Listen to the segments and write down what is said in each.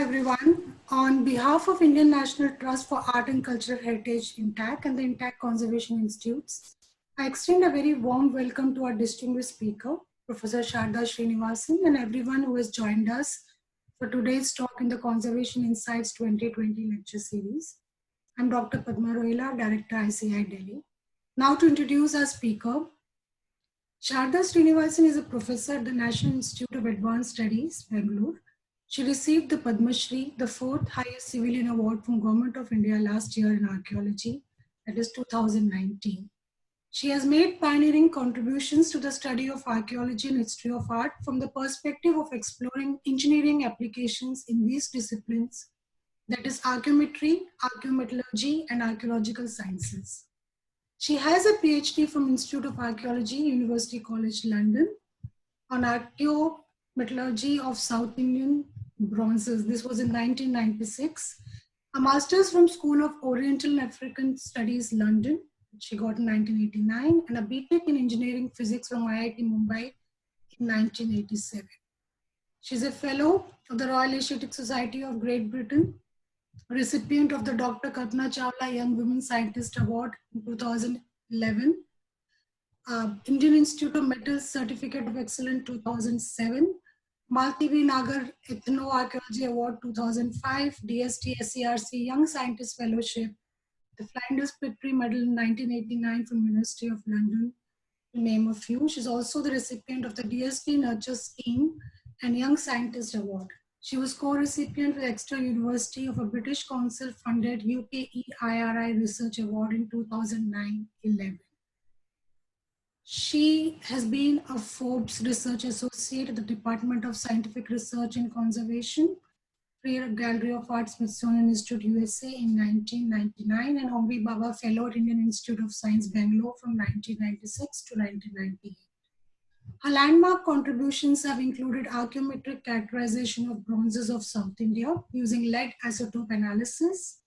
everyone. On behalf of Indian National Trust for Art and Cultural Heritage, INTACH, and the INTACH Conservation Institutes, I extend a very warm welcome to our distinguished speaker, Professor Sharada Srinivasan, and everyone who has joined us for today's talk in the Conservation Insights 2020 lecture series. I'm Dr. Padma Rohila, Director, ICI Delhi. Now to introduce our speaker, Sharada Srinivasan is a professor at the National Institute of Advanced Studies, Bangalore. She received the Padma Shri, the fourth highest civilian award from Government of India last year in archaeology, that is 2019. She has made pioneering contributions to the study of archaeology and history of art from the perspective of exploring engineering applications in these disciplines, that is archaeometry, archaeometallurgy, and archaeological sciences. She has a PhD from Institute of Archaeology, University College London, on archaeometallurgy of South Indian bronzes. This was in 1996. A master's from School of Oriental and African Studies, London, which she got in 1989, and a BTech in Engineering Physics from IIT Mumbai in 1987. She's a fellow of the Royal Asiatic Society of Great Britain, recipient of the Dr. Kalpana Chawla Young Women Scientist Award in 2011, Indian Institute of Metals Certificate of Excellence 2007, Vijayanagara Ethno-Archaeology Award 2005, DST SCRC Young Scientist Fellowship, the Flinders Petrie Medal in 1989 from University of London, to name a few. She's also the recipient of the DST Nurture Scheme and Young Scientist Award. She was co-recipient with Exeter University of a British Council-funded UKEIRI Research Award in 2009-11. She has been a Forbes Research Associate at the Department of Scientific Research and Conservation, Freer Gallery of Art, Smithsonian Institute, USA in 1999, and Homi Bhabha Fellow at Indian Institute of Science, Bangalore from 1996 to 1998. Her landmark contributions have included archaeometric characterization of bronzes of South India using lead isotope analysis,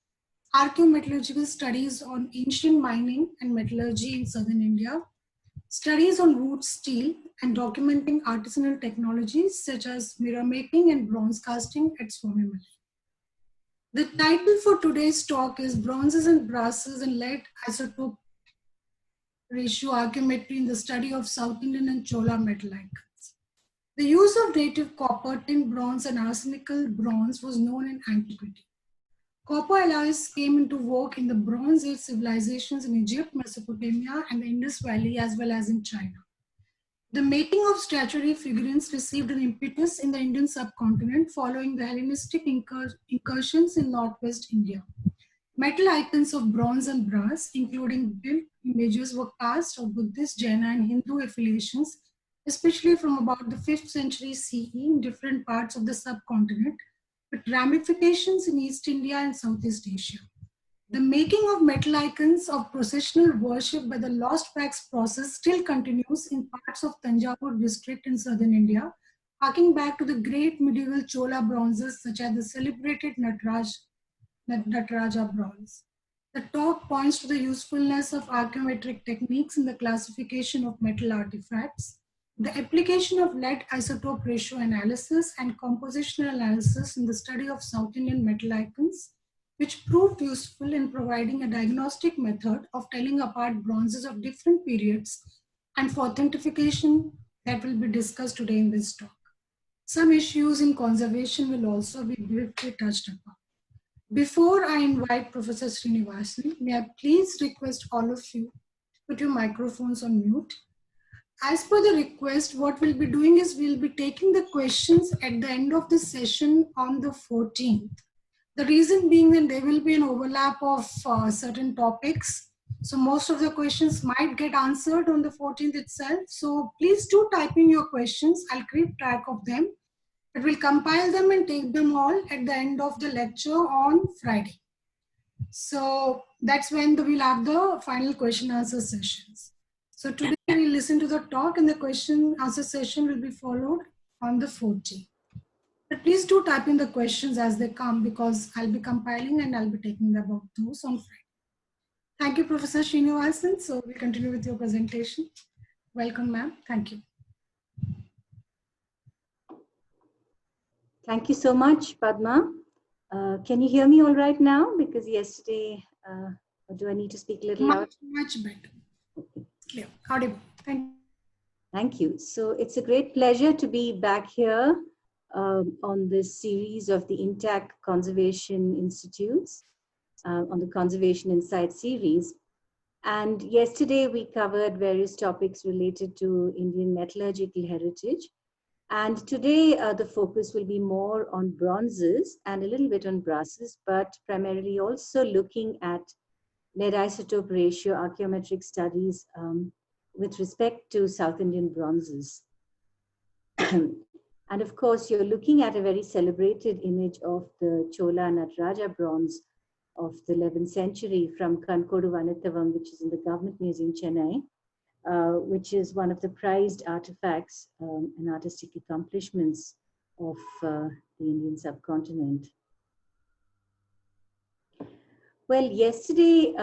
archaeometallurgical studies on ancient mining and metallurgy in southern India, studies on root steel, and documenting artisanal technologies such as mirror making and bronze casting at Swaminarayan. The title for today's talk is Bronzes and Brasses and Lead Isotope Ratio Archaeometry in the Study of South Indian and Chola Metal Icons. The use of native copper, tin bronze, and arsenical bronze was known in antiquity. Copper alloys came into vogue in the Bronze Age civilizations in Egypt, Mesopotamia, and the Indus Valley, as well as in China. The making of statuary figurines received an impetus in the Indian subcontinent following the Hellenistic incursions in northwest India. Metal icons of bronze and brass, including gilt images, were cast of Buddhist, Jaina, and Hindu affiliations, especially from about the 5th century CE in different parts of the subcontinent, with ramifications in East India and Southeast Asia. The making of metal icons of processional worship by the lost wax process still continues in parts of Thanjavur district in southern India, harking back to the great medieval Chola bronzes such as the celebrated Nataraja bronze. The talk points to the usefulness of archaeometric techniques in the classification of metal artifacts, the application of lead isotope ratio analysis and compositional analysis in the study of South Indian metal icons, which proved useful in providing a diagnostic method of telling apart bronzes of different periods, and for authentication that will be discussed today in this talk. Some issues in conservation will also be briefly touched upon. Before I invite Professor Srinivasan, may I please request all of you to put your microphones on mute. As per the request, what we'll be doing is we'll be taking the questions at the end of the session on the 14th. The reason being that there will be an overlap of certain topics. So most of the questions might get answered on the 14th itself. So please do type in your questions. I'll keep track of them. But we'll compile them and take them all at the end of the lecture on Friday. So that's when we'll have the final question answer sessions. So today we'll listen to the talk and the question answer session will be followed on the 14th. But please do type in the questions as they come because I'll be compiling and I'll be taking about those on Friday. Thank you, Professor Srinivasan. So we continue with your presentation. Welcome, ma'am. Thank you. Thank you so much, Padma. Can you hear me all right now? Because yesterday, or do I need to speak a little Much, loud? much better. Clear. Audible. Thank you. Thank you. So it's a great pleasure to be back here on this series of the INTACH Conservation Institutes, on the Conservation Insight series. And yesterday we covered various topics related to Indian metallurgical heritage. And today the focus will be more on bronzes and a little bit on brasses, but primarily also looking at lead isotope ratio archaeometric studies with respect to South Indian bronzes. And of course, you're looking at a very celebrated image of the Chola Nataraja bronze of the 11th century from Kankodu Vanithavam, which is in the Government Museum, Chennai, which is one of the prized artifacts and artistic accomplishments of the Indian subcontinent. Well, yesterday,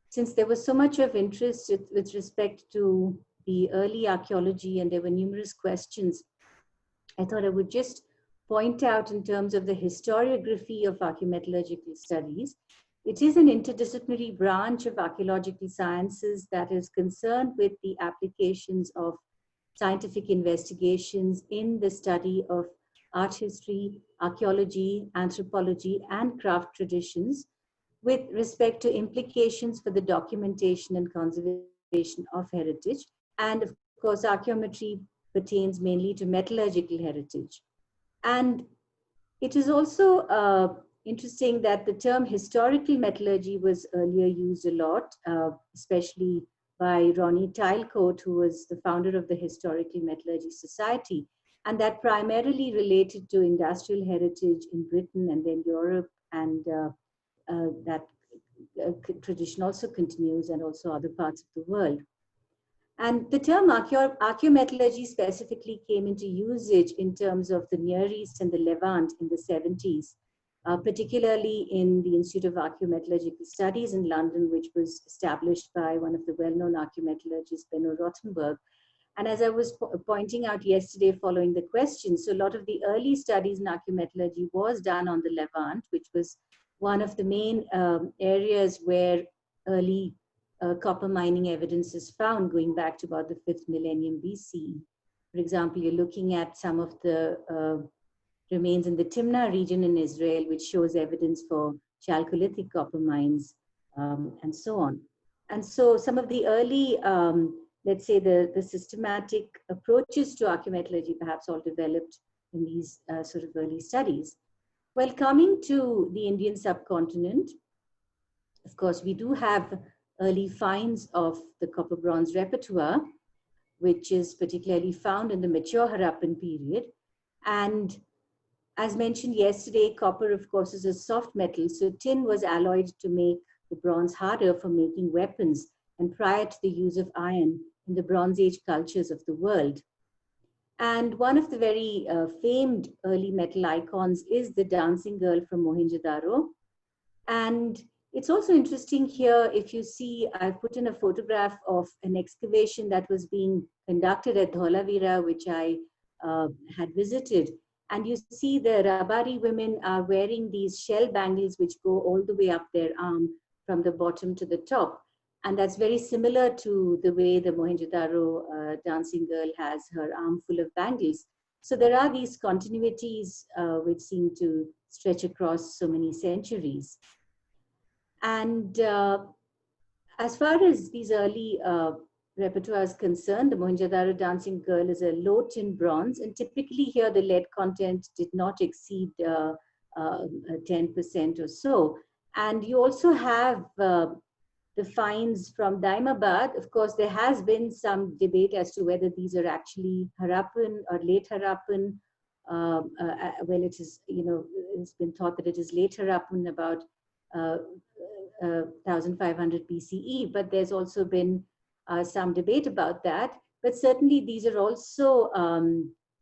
since there was so much of interest with respect to the early archaeology and there were numerous questions, I thought I would just point out in terms of the historiography of archaeometallurgical studies. It is an interdisciplinary branch of archaeological sciences that is concerned with the applications of scientific investigations in the study of art history, archaeology, anthropology, and craft traditions with respect to implications for the documentation and conservation of heritage. And of course, archaeometry pertains mainly to metallurgical heritage. And it is also interesting that the term historical metallurgy was earlier used a lot, especially by Ronnie Tilecoat, who was the founder of the Historical Metallurgy Society, and that primarily related to industrial heritage in Britain and then Europe, and that tradition also continues and also other parts of the world. And the term archaeometallurgy specifically came into usage in terms of the Near East and the Levant in the 70s, particularly in the Institute of Archaeometallurgical Studies in London, which was established by one of the well-known archaeometallurgists, Benno Rothenberg. And as I was pointing out yesterday following the question, so a lot of the early studies in archaeometallurgy was done on the Levant, which was one of the main areas where early copper mining evidence is found going back to about the 5th millennium BC. For example, you're looking at some of the remains in the Timna region in Israel, which shows evidence for Chalcolithic copper mines, and so on. And so some of the early, let's say the systematic approaches to archaeometallurgy perhaps all developed in these sort of early studies. Well, coming to the Indian subcontinent, of course, we do have early finds of the copper bronze repertoire, which is particularly found in the mature Harappan period. And as mentioned yesterday, copper, of course, is a soft metal. So tin was alloyed to make the bronze harder for making weapons and prior to the use of iron in the Bronze Age cultures of the world. And one of the very famed early metal icons is the dancing girl from Mohenjo-daro. And it's also interesting here, if you see, I've put in a photograph of an excavation that was being conducted at Dholavira, which I had visited. And you see the Rabari women are wearing these shell bangles, which go all the way up their arm from the bottom to the top. And that's very similar to the way the Mohenjo-daro dancing girl has her arm full of bangles. So there are these continuities which seem to stretch across so many centuries. And as far as these early repertoire is concerned, the Mohenjo-daro dancing girl is a low tin bronze, and typically here the lead content did not exceed 10% or so. And you also have the finds from Daimabad. Of course, there has been some debate as to whether these are actually Harappan or late Harappan. Well, it is, it's been thought that it is late Harappan, about 1500 BCE, but there's also been some debate about that. But certainly these are also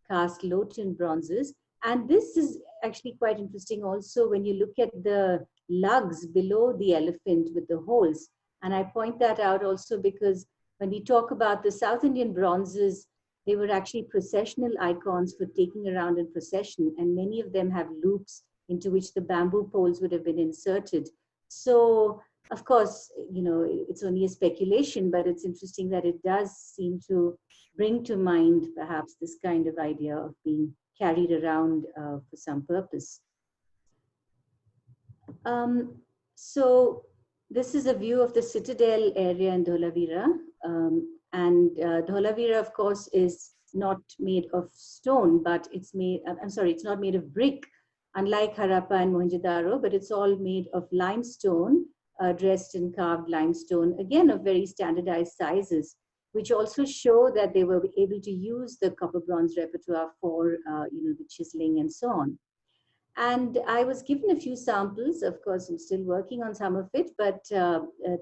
cast low tin bronzes. And this is actually quite interesting also when you look at the lugs below the elephant with the holes. And I point that out also because when we talk about the South Indian bronzes, they were actually processional icons for taking around in procession, and many of them have loops into which the bamboo poles would have been inserted. So, of course, it's only a speculation, but it's interesting that it does seem to bring to mind perhaps this kind of idea of being carried around for some purpose. So this is a view of the citadel area in Dholavira. And Dholavira, of course, is not made of stone, but it's made, it's not made of brick, unlike Harappa and Mohenjo-daro, but it's all made of limestone, dressed in carved limestone, again, of very standardized sizes, which also show that they were able to use the copper bronze repertoire for, the chiseling and so on. And I was given a few samples. Of course, I'm still working on some of it, but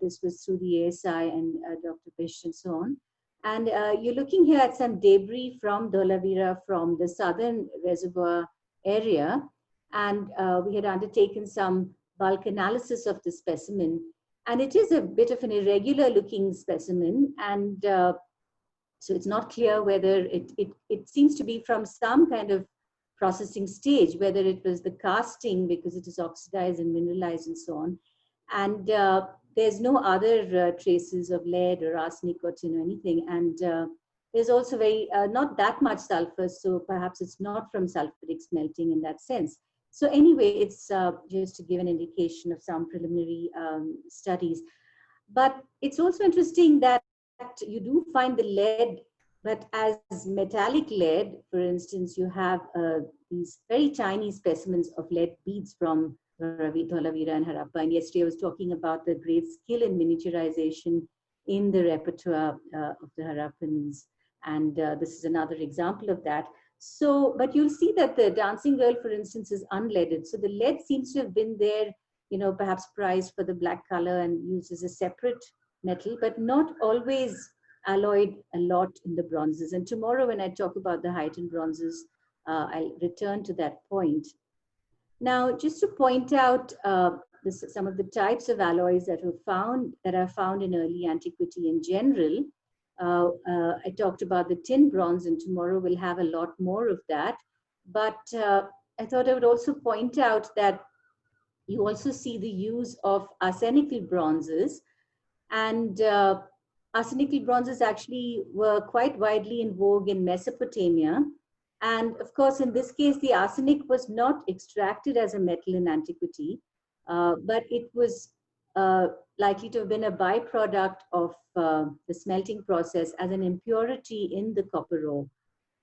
this was through the ASI and Dr. Bish and so on. And you're looking here at some debris from Dholavira, from the southern reservoir area. And we had undertaken some bulk analysis of the specimen. And it is a bit of an irregular looking specimen. And so it's not clear whether it seems to be from some kind of processing stage, whether it was the casting because it is oxidized and mineralized and so on. And there's no other traces of lead or arsenic or tin or anything. And there's also not that much sulfur, so perhaps it's not from sulfuric smelting in that sense. So anyway, it's just to give an indication of some preliminary studies. But it's also interesting that you do find the lead, but as metallic lead, for instance, you have these very tiny specimens of lead beads from Dholavira and Harappa. And yesterday I was talking about the great skill in miniaturization in the repertoire of the Harappans. And this is another example of that. So, but you'll see that the dancing girl, for instance, is unleaded. So the lead seems to have been there, perhaps prized for the black color and used as a separate metal, but not always alloyed a lot in the bronzes. And tomorrow when I talk about the heightened bronzes, I'll return to that point. Now, just to point out some of the types of alloys that are found in early antiquity in general. I talked about the tin bronze, and tomorrow we'll have a lot more of that. But I thought I would also point out that you also see the use of arsenical bronzes. And arsenical bronzes actually were quite widely in vogue in Mesopotamia. And of course, in this case, the arsenic was not extracted as a metal in antiquity, but it was likely to have been a byproduct of the smelting process as an impurity in the copper ore.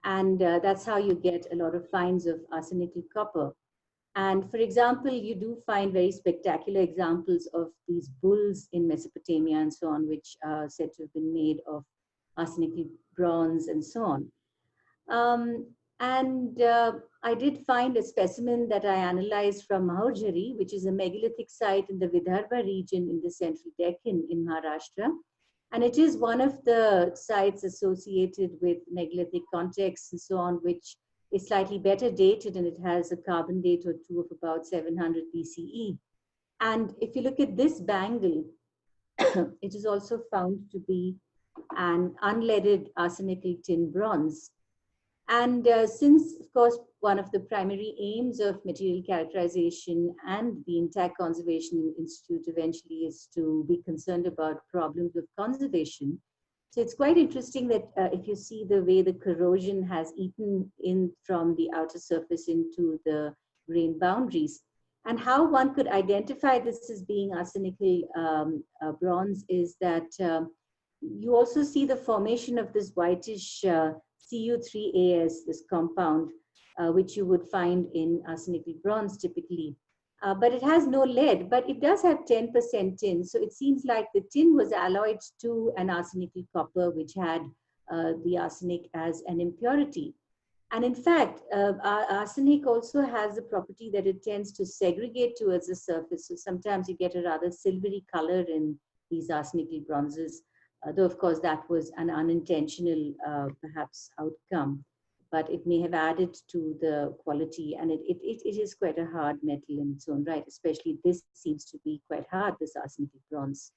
And that's how you get a lot of finds of arsenical copper. And for example, you do find very spectacular examples of these bulls in Mesopotamia and so on, which are said to have been made of arsenical bronze and so on. I did find a specimen that I analyzed from Mahorjhari, which is a megalithic site in the Vidarbha region in the central Deccan in Maharashtra. And it is one of the sites associated with megalithic contexts and so on, which is slightly better dated, and it has a carbon date or two of about 700 BCE. And if you look at this bangle, it is also found to be an unleaded arsenical tin bronze. And since, of course, one of the primary aims of material characterization and the INTACH Conservation Institute eventually is to be concerned about problems of conservation. So it's quite interesting that if you see the way the corrosion has eaten in from the outer surface into the grain boundaries, and how one could identify this as being arsenical bronze is that you also see the formation of this whitish Cu3As, this compound, which you would find in arsenical bronze typically. But it has no lead, but it does have 10% tin. So it seems like the tin was alloyed to an arsenical copper, which had the arsenic as an impurity. And in fact, arsenic also has the property that it tends to segregate towards the surface. So sometimes you get a rather silvery color in these arsenical bronzes, though of course that was an unintentional perhaps outcome. But it may have added to the quality, and it is quite a hard metal in its own right, especially this seems to be quite hard, this arsenic bronze.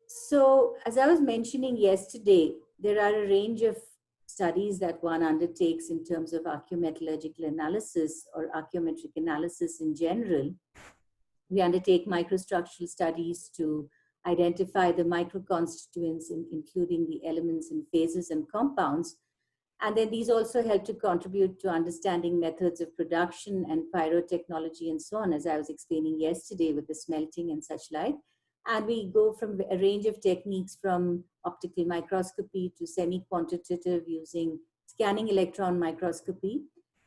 So as I was mentioning yesterday, there are a range of studies that one undertakes in terms of archaeometallurgical analysis or archaeometric analysis in general. We undertake microstructural studies to identify the microconstituents, including the elements and phases and compounds. And then these also help to contribute to understanding methods of production and pyrotechnology and so on, as I was explaining yesterday with the smelting and such like. And we go from a range of techniques from optical microscopy to semi-quantitative using scanning electron microscopy.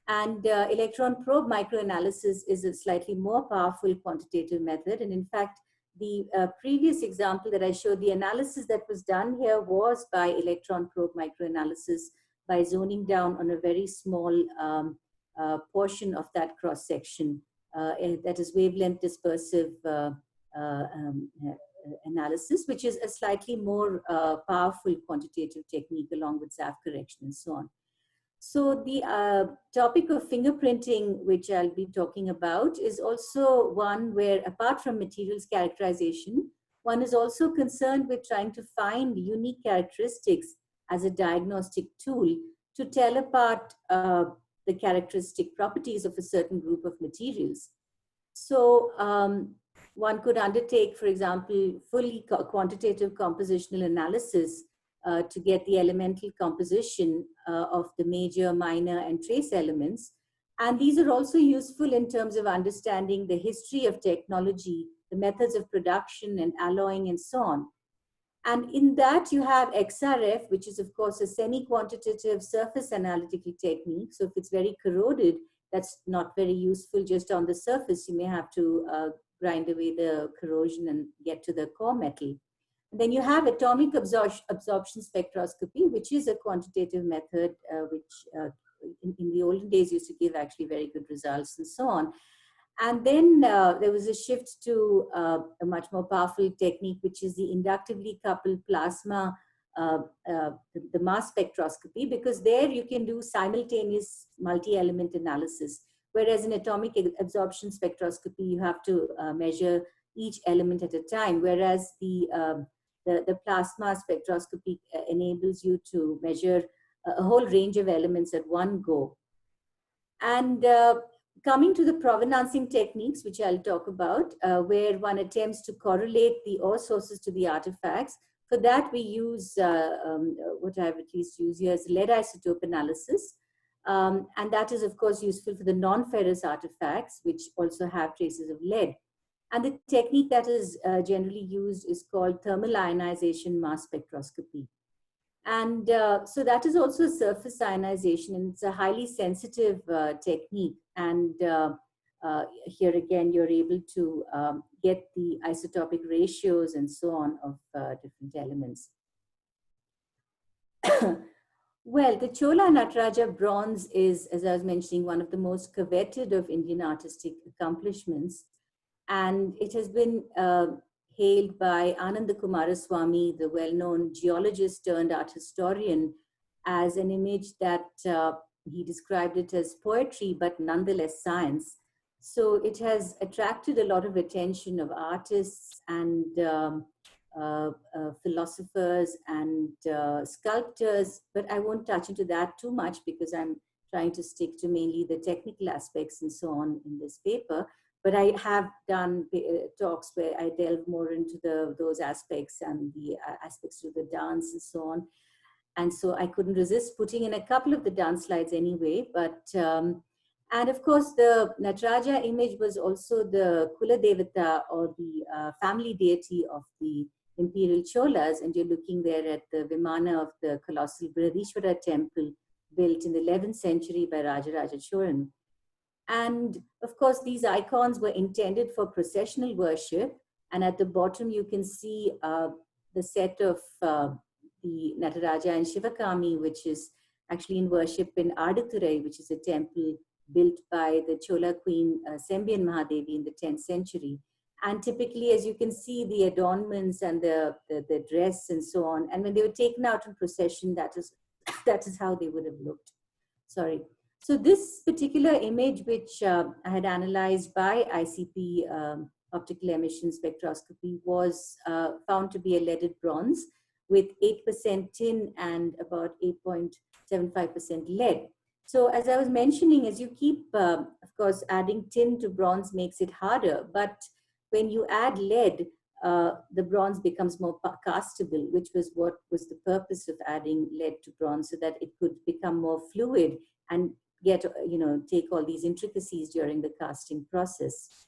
And electron probe microanalysis is a slightly more powerful quantitative method. And in fact, the previous example that I showed, the analysis that was done here was by electron probe microanalysis, by zoning down on a very small portion of that cross section, that is wavelength dispersive analysis, which is a slightly more powerful quantitative technique along with SAF correction and so on. So the topic of fingerprinting, which I'll be talking about, is also one where, apart from materials characterization, one is also concerned with trying to find unique characteristics as a diagnostic tool to tell apart the characteristic properties of a certain group of materials. So one could undertake, for example, fully quantitative compositional analysis to get the elemental composition of the major, minor, and trace elements. And these are also useful in terms of understanding the history of technology, the methods of production and alloying and so on. And in that you have XRF, which is of course a semi-quantitative surface analytical technique. So if it's very corroded, that's not very useful just on the surface. You may have to grind away the corrosion and get to the core metal. And then you have atomic absorption spectroscopy, which is a quantitative method, which in the olden days used to give actually very good results and so on. And then there was a shift to a much more powerful technique, which is the inductively coupled plasma, the mass spectroscopy, because there you can do simultaneous multi-element analysis. Whereas in atomic absorption spectroscopy, you have to measure each element at a time, whereas the plasma spectroscopy enables you to measure a whole range of elements at one go. And coming to the provenancing techniques, which I'll talk about, where one attempts to correlate the ore sources to the artifacts. For that, we use what I've at least used here is lead isotope analysis. And that is, of course, useful for the non-ferrous artifacts, which also have traces of lead. And the technique that is generally used is called thermal ionization mass spectroscopy. And so that is also surface ionization, and it's a highly sensitive technique. And here again, you're able to get the isotopic ratios and so on of different elements. Well, the Chola Nataraja bronze is, as I was mentioning, one of the most coveted of Indian artistic accomplishments. And it has been hailed by Ananda Kumaraswamy, the well-known geologist turned art historian, as an image that he described it as poetry, but nonetheless science. So it has attracted a lot of attention of artists and philosophers and sculptors, but I won't touch into that too much because I'm trying to stick to mainly the technical aspects and so on in this paper. But I have done talks where I delve more into those aspects and the aspects of the dance and so on. And so I couldn't resist putting in a couple of the dance slides anyway. But and of course, the Nataraja image was also the Kula Devata, or the family deity of the imperial Cholas. And you're looking there at the Vimana of the colossal Brihadishwara temple built in the 11th century by Rajaraja Cholan. And of course, these icons were intended for processional worship. And at the bottom, you can see the set of the Nataraja and Shivakami, which is actually in worship in Aduthurai, which is a temple built by the Chola queen Sembian Mahadevi in the 10th century. And typically, as you can see, the adornments and the dress and so on. And when they were taken out in procession, that is how they would have looked. Sorry. So this particular image, which I had analyzed by ICP optical emission spectroscopy, was found to be a leaded bronze. with 8% tin and about 8.75% lead. So as I was mentioning, as you keep, of course, adding tin to bronze makes it harder. But when you add lead, the bronze becomes more castable, which was what was the purpose of adding lead to bronze, so that it could become more fluid and get, take all these intricacies during the casting process.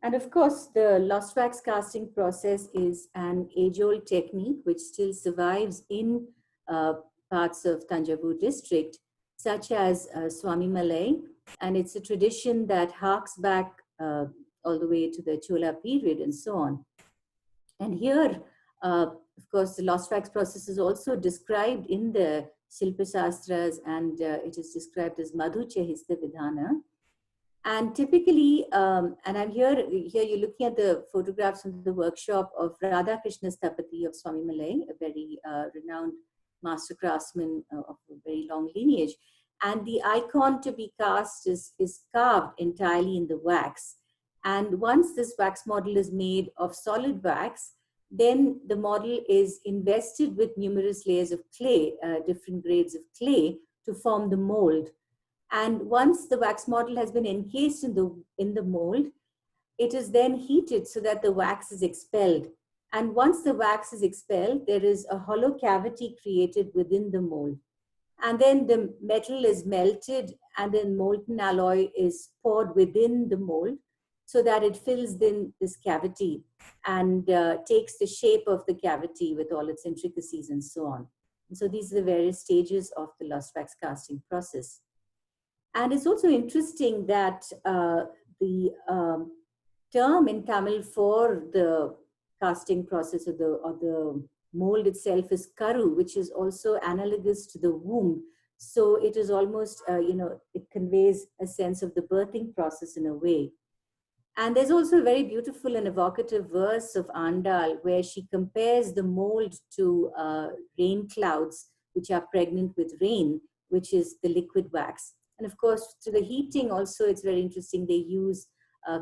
And of course, the lost wax casting process is an age-old technique which still survives in parts of Thanjavur district, such as Swami Malay. And it's a tradition that harks back all the way to the Chola period and so on. And here, of course, the lost wax process is also described in the Shilpa Shastras, and it is described as Madhu Chehista Vidhana. And typically, and I'm here you're looking at the photographs from the workshop of Radha Krishna Sthapati of Swami Malay, a very renowned master craftsman of a very long lineage. And the icon to be cast is carved entirely in the wax. And once this wax model is made of solid wax, then the model is invested with numerous layers of clay, different grades of clay, to form the mold. And once the wax model has been encased in the mold, it is then heated so that the wax is expelled. And once the wax is expelled, there is a hollow cavity created within the mold. And then the metal is melted, and then molten alloy is poured within the mold so that it fills in this cavity and takes the shape of the cavity with all its intricacies and so on. And so these are the various stages of the lost wax casting process. And it's also interesting that the term in Tamil for the casting process of the mold itself is karu, which is also analogous to the womb. So it is almost, it conveys a sense of the birthing process in a way. And there's also a very beautiful and evocative verse of Andal where she compares the mold to rain clouds, which are pregnant with rain, which is the liquid wax. And of course, to the heating also, it's very interesting. They use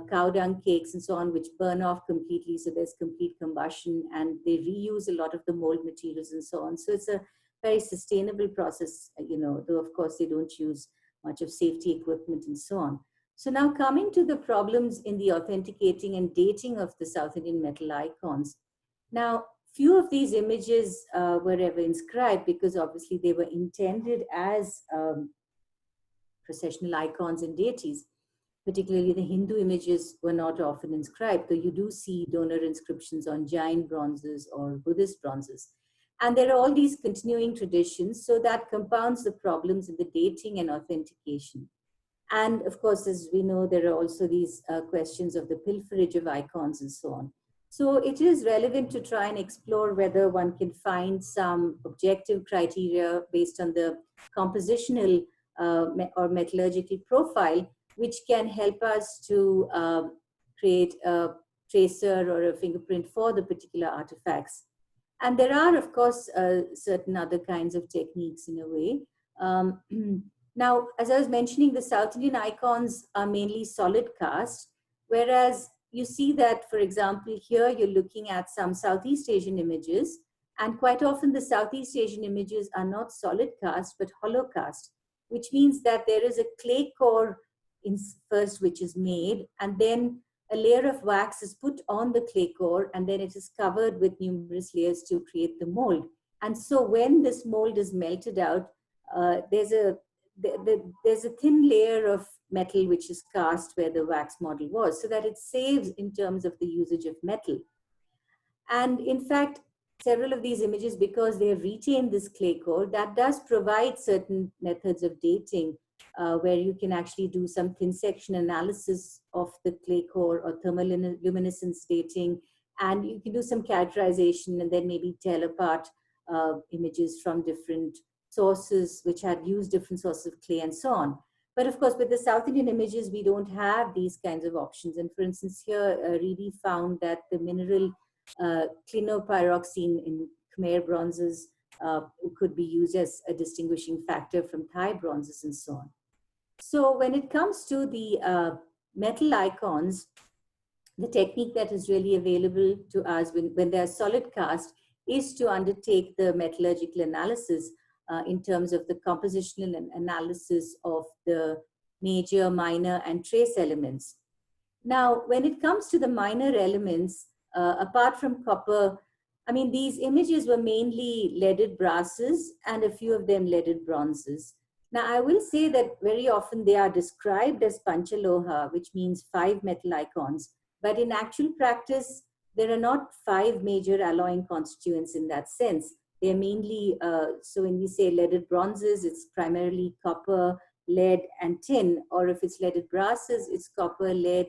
cow dung cakes and so on, which burn off completely. So there's complete combustion, and they reuse a lot of the mold materials and so on. So it's a very sustainable process, though of course they don't use much of safety equipment and so on. So now coming to the problems in the authenticating and dating of the South Indian metal icons. Now, few of these images were ever inscribed because obviously they were intended as processional icons and deities. Particularly the Hindu images were not often inscribed, though you do see donor inscriptions on Jain bronzes or Buddhist bronzes. And there are all these continuing traditions, so that compounds the problems in the dating and authentication. And of course, as we know, there are also these questions of the pilferage of icons and so on. So it is relevant to try and explore whether one can find some objective criteria based on the compositional or metallurgical profile, which can help us to create a tracer or a fingerprint for the particular artifacts. And there are, of course, certain other kinds of techniques in a way. Now, as I was mentioning, the South Indian icons are mainly solid cast, whereas you see that, for example, here you're looking at some Southeast Asian images, and quite often the Southeast Asian images are not solid cast, but hollow cast, which means that there is a clay core first which is made, and then a layer of wax is put on the clay core, and then it is covered with numerous layers to create the mold. And so when this mold is melted out, there's a thin layer of metal which is cast where the wax model was, so that it saves in terms of the usage of metal. And in fact, several of these images, because they have retained this clay core, that does provide certain methods of dating where you can actually do some thin section analysis of the clay core or thermoluminescence dating, and you can do some characterization and then maybe tell apart images from different sources which had used different sources of clay and so on. But of course, with the South Indian images, we don't have these kinds of options. And for instance, here, Reedy found that the mineral clinopyroxene in Khmer bronzes could be used as a distinguishing factor from Thai bronzes and so on. So when it comes to the metal icons, the technique that is really available to us when they're solid cast is to undertake the metallurgical analysis in terms of the compositional analysis of the major, minor, and trace elements. Now, when it comes to the minor elements, apart from copper, I mean, these images were mainly leaded brasses and a few of them leaded bronzes. Now, I will say that very often they are described as panchaloha, which means 5 metal icons. But in actual practice, there are not 5 major alloying constituents in that sense. They are mainly, so when we say leaded bronzes, it's primarily copper, lead, and tin. Or if it's leaded brasses, it's copper, lead,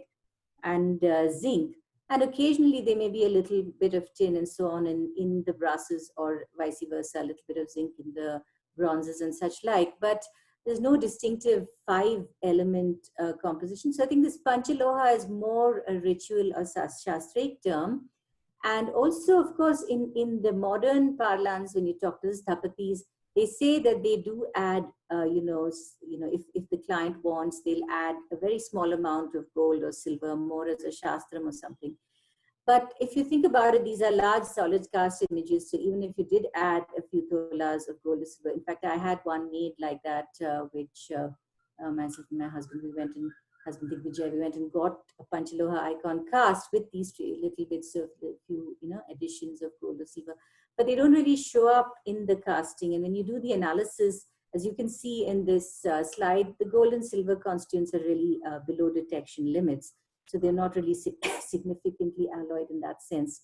and zinc. And occasionally there may be a little bit of tin and so on in the brasses, or vice versa, a little bit of zinc in the bronzes and such like. But there's no distinctive 5-element composition. So I think this panchaloha is more a ritual or shastric term. And also, of course, in the modern parlance, when you talk to the sthapatis, they say that they do add, if the client wants, they'll add a very small amount of gold or silver, more as a shastram or something. But if you think about it, these are large solid cast images. So even if you did add a few tolas of gold or silver, in fact, I had one made like that, which myself and my husband, we went and got a Panchaloha icon cast with these little bits of a few, additions of gold or silver. But they don't really show up in the casting. And when you do the analysis, as you can see in this slide, the gold and silver constituents are really below detection limits. So they're not really significantly alloyed in that sense.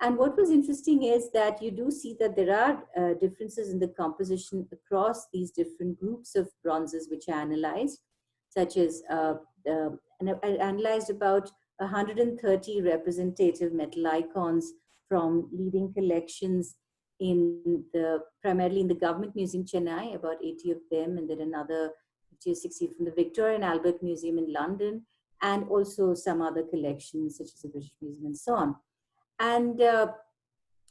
And what was interesting is that you do see that there are differences in the composition across these different groups of bronzes which are analyzed, such as and I analyzed about 130 representative metal icons from leading collections primarily in the Government Museum, Chennai, about 80 of them, and then another 50 or 60 from the Victoria and Albert Museum in London, and also some other collections such as the British Museum and so on. And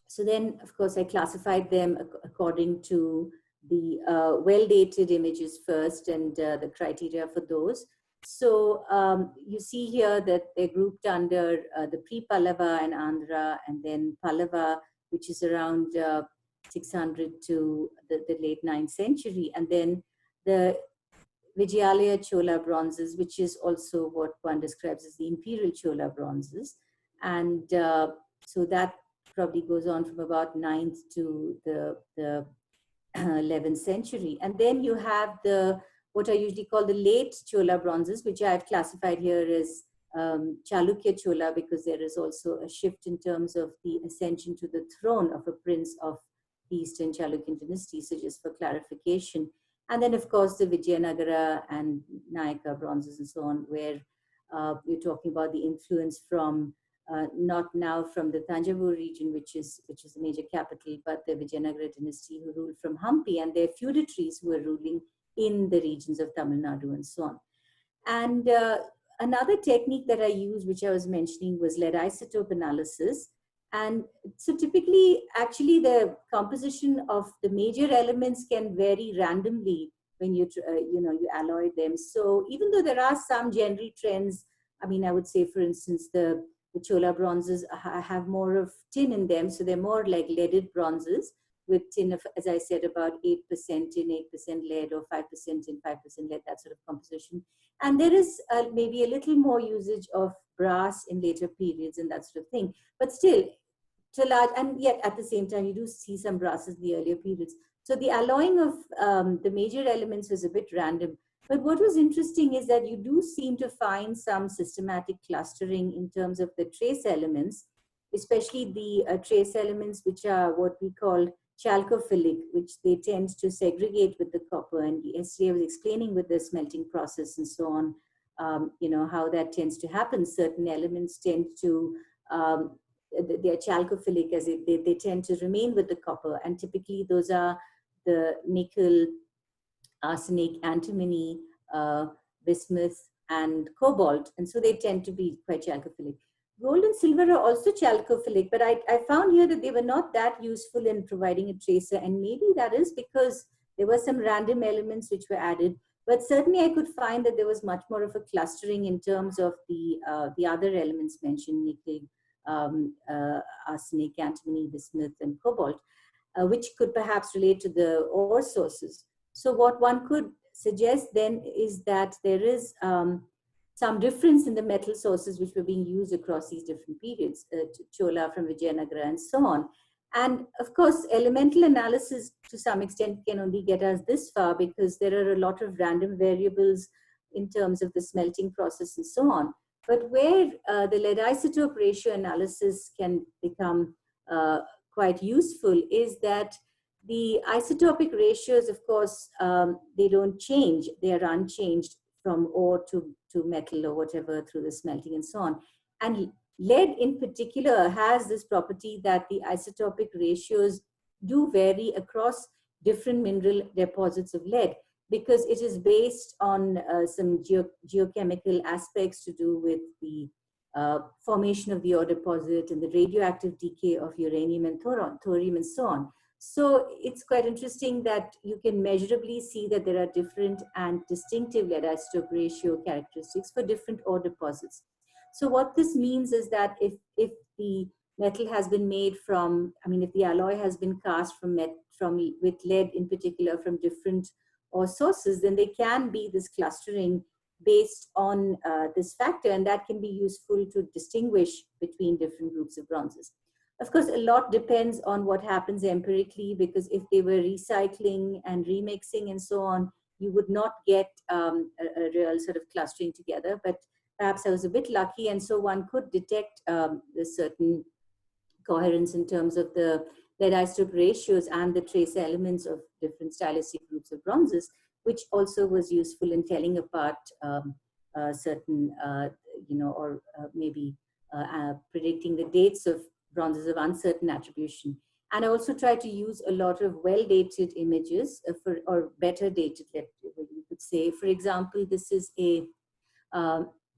so then, of course, I classified them according to the well-dated images first and the criteria for those. So you see here that they're grouped under the pre-Pallava and Andhra, and then Pallava, which is around 600 to the late 9th century, and then the Vijayanagara Chola bronzes, which is also what one describes as the imperial Chola bronzes. And so that probably goes on from about 9th to the 11th century. And then you have what I usually call the late Chola bronzes, which I've classified here as Chalukya Chola, because there is also a shift in terms of the ascension to the throne of a prince of the Eastern Chalukyan dynasty, so just for clarification. And then, of course, the Vijayanagara and Nayaka bronzes and so on, where we're talking about the influence from not now from the Thanjavur region, which is the major capital, but the Vijayanagara dynasty who ruled from Hampi, and their feudatories who were ruling in the regions of Tamil Nadu and so on. And another technique that I used, which I was mentioning, was lead isotope analysis. And so typically, actually, the composition of the major elements can vary randomly when you alloy them. So even though there are some general trends, I mean, I would say, for instance, the Chola bronzes have more of tin in them, so they're more like leaded bronzes with tin of, as I said, about 8% tin, 8% lead, or 5% tin, 5% lead, that sort of composition. And there is maybe a little more usage of brass in later periods and that sort of thing. But still, to large, and yet at the same time, you do see some brasses in the earlier periods. So the alloying of the major elements was a bit random. But what was interesting is that you do seem to find some systematic clustering in terms of the trace elements, especially the trace elements which are what we call chalcophilic, which they tend to segregate with the copper. And yesterday I was explaining with the smelting process and so on, how that tends to happen. Certain elements tend to, they're chalcophilic, as they tend to remain with the copper. And typically those are the nickel, arsenic, antimony, bismuth, and cobalt. And so they tend to be quite chalcophilic. Gold and silver are also chalcophilic, but I found here that they were not that useful in providing a tracer. And maybe that is because there were some random elements which were added. But certainly I could find that there was much more of a clustering in terms of the other elements mentioned, nickel, arsenic, antimony, bismuth, and cobalt, which could perhaps relate to the ore sources. So what one could suggest then is that there is some difference in the metal sources which were being used across these different periods, Chola from Vijayanagara and so on. And of course, elemental analysis to some extent can only get us this far because there are a lot of random variables in terms of the smelting process and so on. But where the lead isotope ratio analysis can become quite useful is that the isotopic ratios, of course, they don't change. They are unchanged from ore to metal or whatever through the smelting and so on. And lead in particular has this property that the isotopic ratios do vary across different mineral deposits of lead because it is based on some geochemical aspects to do with the formation of the ore deposit and the radioactive decay of uranium and thorium and so on. So it's quite interesting that you can measurably see that there are different and distinctive lead isotope ratio characteristics for different ore deposits. So what this means is that if the metal has been made from, if the alloy has been cast with lead in particular from different ore sources, then there can be this clustering based on this factor, and that can be useful to distinguish between different groups of bronzes. Of course, a lot depends on what happens empirically, because if they were recycling and remixing and so on, you would not get a real sort of clustering together. But perhaps I was a bit lucky, and so one could detect a certain coherence in terms of the lead isotope ratios and the trace elements of different stylistic groups of bronzes, which also was useful in telling apart certain, or maybe predicting the dates of bronzes of uncertain attribution. And I also try to use a lot of well-dated images or better dated, you could say. For example, this is a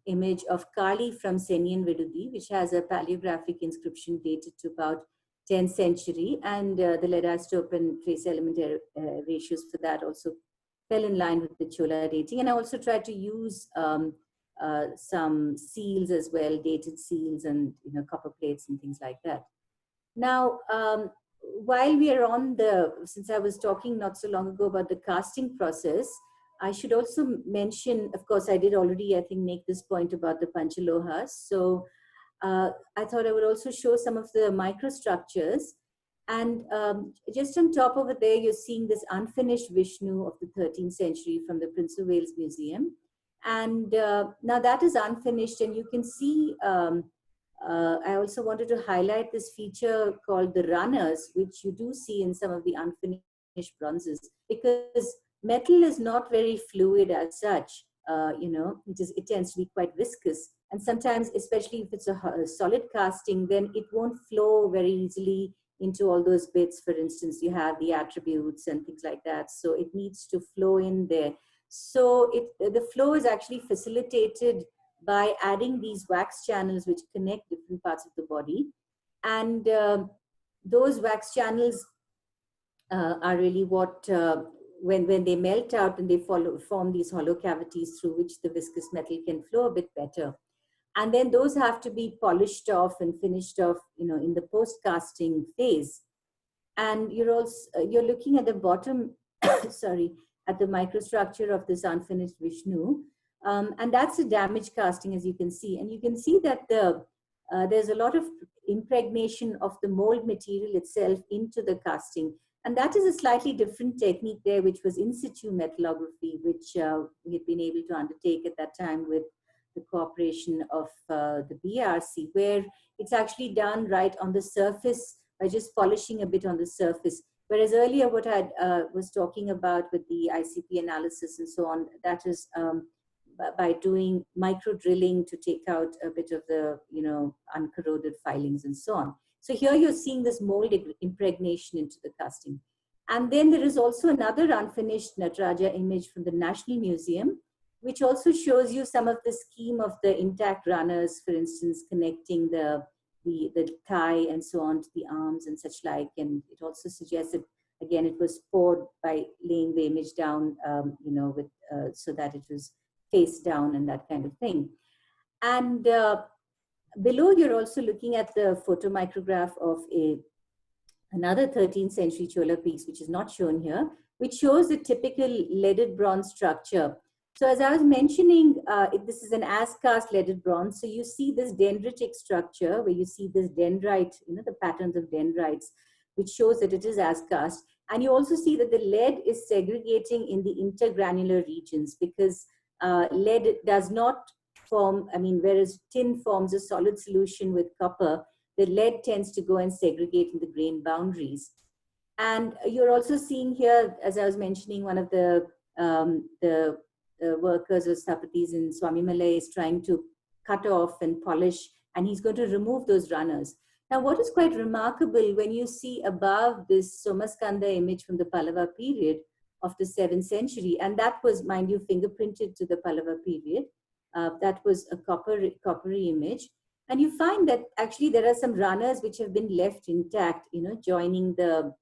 image of Kali from Senian Vidudi, which has a paleographic inscription dated to about 10th century, and the lead isotope and trace element ratios for that also fell in line with the Chola dating. And I also tried to use some seals as well, dated seals and copper plates and things like that. Now, while we are on since I was talking not so long ago about the casting process, I should also mention, of course, I did already, I think, make this point about the Panchalohas. So I thought I would also show some of the microstructures. And just on top over there, you're seeing this unfinished Vishnu of the 13th century from the Prince of Wales Museum. And now that is unfinished, and you can see, I also wanted to highlight this feature called the runners, which you do see in some of the unfinished bronzes, because metal is not very fluid as such. It tends to be quite viscous. And sometimes, especially if it's a solid casting, then it won't flow very easily into all those bits. For instance, you have the attributes and things like that. So it needs to flow in there. So the flow is actually facilitated by adding these wax channels which connect different parts of the body. And those wax channels are really what, when they melt out and they form these hollow cavities through which the viscous metal can flow a bit better. And then those have to be polished off and finished off, in the post-casting phase. And you're looking at the bottom, sorry, at the microstructure of this unfinished Vishnu. And that's a damaged casting, as you can see. And you can see that there's a lot of impregnation of the mold material itself into the casting. And that is a slightly different technique there, which was in situ metallography, which we had been able to undertake at that time with the cooperation of the BRC, where it's actually done right on the surface by just polishing a bit on the surface. Whereas earlier, what I was talking about with the ICP analysis and so on, that is by doing micro drilling to take out a bit of the uncorroded filings and so on. So here you're seeing this mold impregnation into the casting. And then there is also another unfinished Nataraja image from the National Museum, which also shows you some of the scheme of the intact runners, for instance, connecting the thigh and so on to the arms and such like. And it also suggests that, again, it was poured by laying the image down, so that it was face down and that kind of thing. And below, you're also looking at the photomicrograph of another 13th century Chola piece, which is not shown here, which shows the typical leaded bronze structure. So as I was mentioning, this is an as-cast leaded bronze. So you see this dendritic structure where you see this dendrite, the patterns of dendrites, which shows that it is as-cast. And you also see that the lead is segregating in the intergranular regions, because lead does not form, whereas tin forms a solid solution with copper, the lead tends to go and segregate in the grain boundaries. And you're also seeing here, as I was mentioning, one of the workers or stapatis in Swami Malay is trying to cut off and polish, and he's going to remove those runners. Now, what is quite remarkable, when you see above this Somaskanda image from the Pallava period of the 7th century, and that was, mind you, fingerprinted to the Pallava period, that was a coppery image. And you find that actually there are some runners which have been left intact, joining the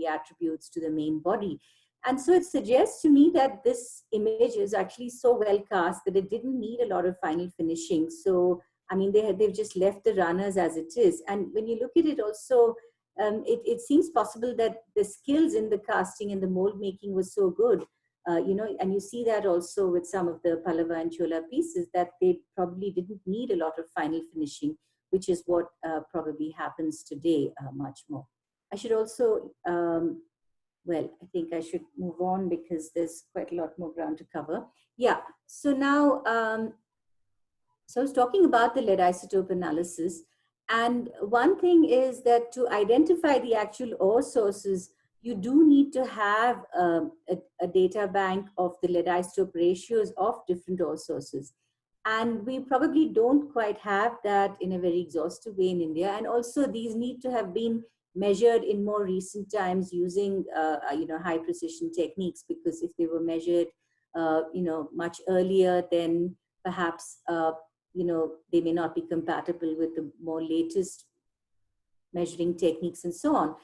attributes to the main body. And so it suggests to me that this image is actually so well cast that it didn't need a lot of final finishing. So, they've just left the runners as it is. And when you look at it also, it seems possible that the skills in the casting and the mold making was so good. And you see that also with some of the Pallava and Chola pieces, that they probably didn't need a lot of final finishing, which is what probably happens today much more. I should also, I think I should move on because there's quite a lot more ground to cover. Yeah, so now, so I was talking about the lead isotope analysis. And one thing is that to identify the actual ore sources, you do need to have a data bank of the lead isotope ratios of different ore sources. And we probably don't quite have that in a very exhaustive way in India. And also these need to have been measured in more recent times using high precision techniques, because if they were measured much earlier, then perhaps they may not be compatible with the more latest measuring techniques and so on.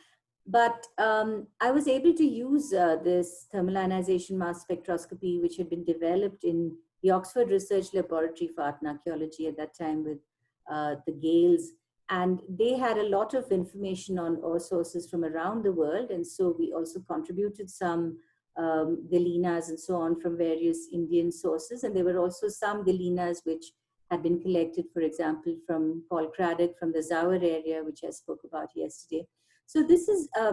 But I was able to use this thermal ionization mass spectroscopy, which had been developed in the Oxford Research Laboratory for Art and Archaeology at that time with the Gales. And they had a lot of information on ore sources from around the world. And so we also contributed some galenas and so on from various Indian sources. And there were also some galenas which had been collected, for example, from Paul Craddock from the Zawar area, which I spoke about yesterday. So this is a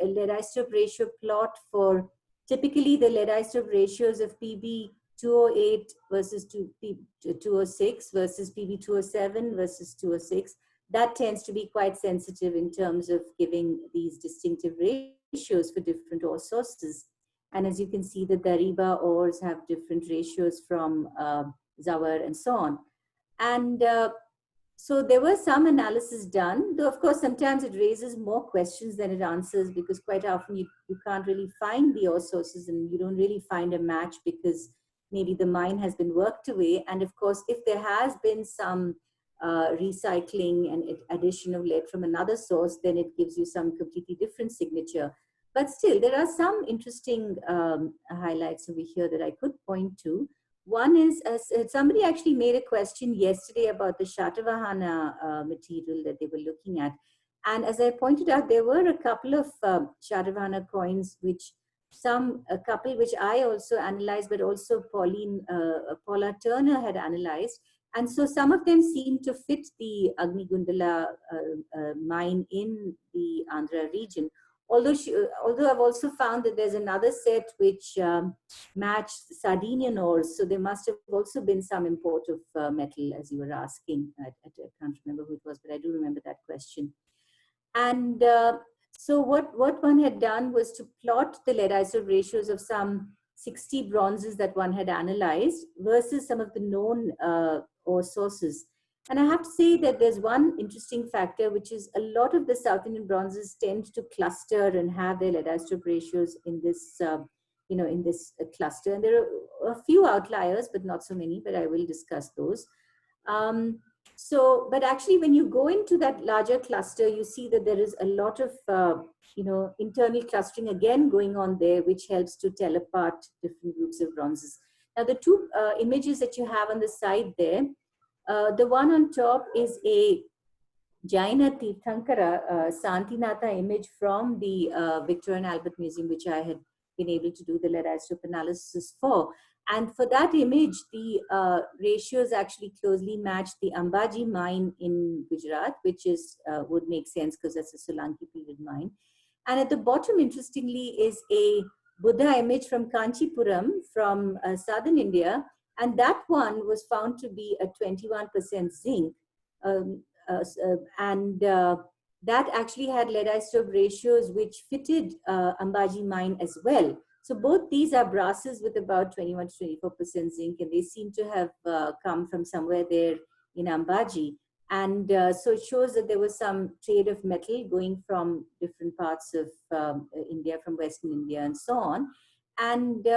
lead isotope ratio plot for typically the lead isotope ratios of PB 208 versus 206 versus PB 207 versus 206. That tends to be quite sensitive in terms of giving these distinctive ratios for different ore sources. And as you can see, the Dariba ores have different ratios from Zawar and so on. And so there was some analysis done, though of course sometimes it raises more questions than it answers, because quite often you can't really find the ore sources and you don't really find a match because maybe the mine has been worked away. And of course, if there has been some recycling and addition of lead from another source, then it gives you some completely different signature. But still, there are some interesting highlights over here that I could point to. One is, somebody actually made a question yesterday about the Shatavahana material that they were looking at. And as I pointed out, there were a couple of Shatavahana coins, a couple which I also analyzed, but also Paula Turner had analyzed. And so some of them seem to fit the Agni Gundala mine in the Andhra region. Although I've also found that there's another set which matched Sardinian ores, so there must have also been some import of metal, as you were asking. I can't remember who it was, but I do remember that question. And so what one had done was to plot the lead isotope ratios of some 60 bronzes that one had analyzed versus some of the known ore sources. And I have to say that there's one interesting factor, which is a lot of the South Indian bronzes tend to cluster and have their lead isotope ratios in this, in this cluster. And there are a few outliers, but not so many, but I will discuss those. But actually, when you go into that larger cluster, you see that there is a lot of, internal clustering again going on there, which helps to tell apart different groups of bronzes. Now, the two images that you have on the side there, The one on top is a Jaina Tirthankara Santinatha image from the Victoria and Albert Museum, which I had been able to do the lead isotope analysis for. And for that image, the ratios actually closely match the Ambaji mine in Gujarat, which is would make sense because that's a Solanki period mine. And at the bottom, interestingly, is a Buddha image from Kanchipuram from southern India. And that one was found to be a 21% zinc. Um, and that actually had lead isotope ratios which fitted Ambaji mine as well. So both these are brasses with about 21 to 24% zinc, and they seem to have come from somewhere there in Ambaji. And so it shows that there was some trade of metal going from different parts of India, from Western India and so on. And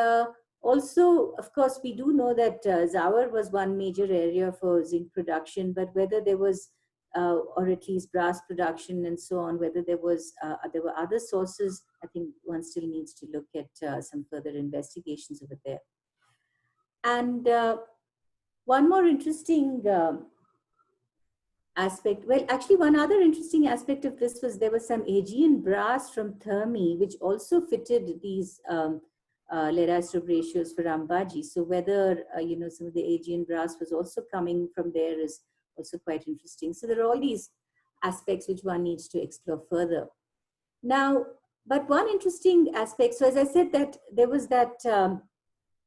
also, of course, we do know that Zawar was one major area for zinc production, but whether there was or at least brass production and so on, whether there were other sources, I think one still needs to look at some further investigations over there. And one more interesting aspect, well, actually one other interesting aspect of this was there was some Aegean brass from Thermi, which also fitted these lead isotope ratios for Ambaji. So whether, some of the Aegean brass was also coming from there is also quite interesting. So there are all these aspects which one needs to explore further. Now, but one interesting aspect, so as I said, that there was that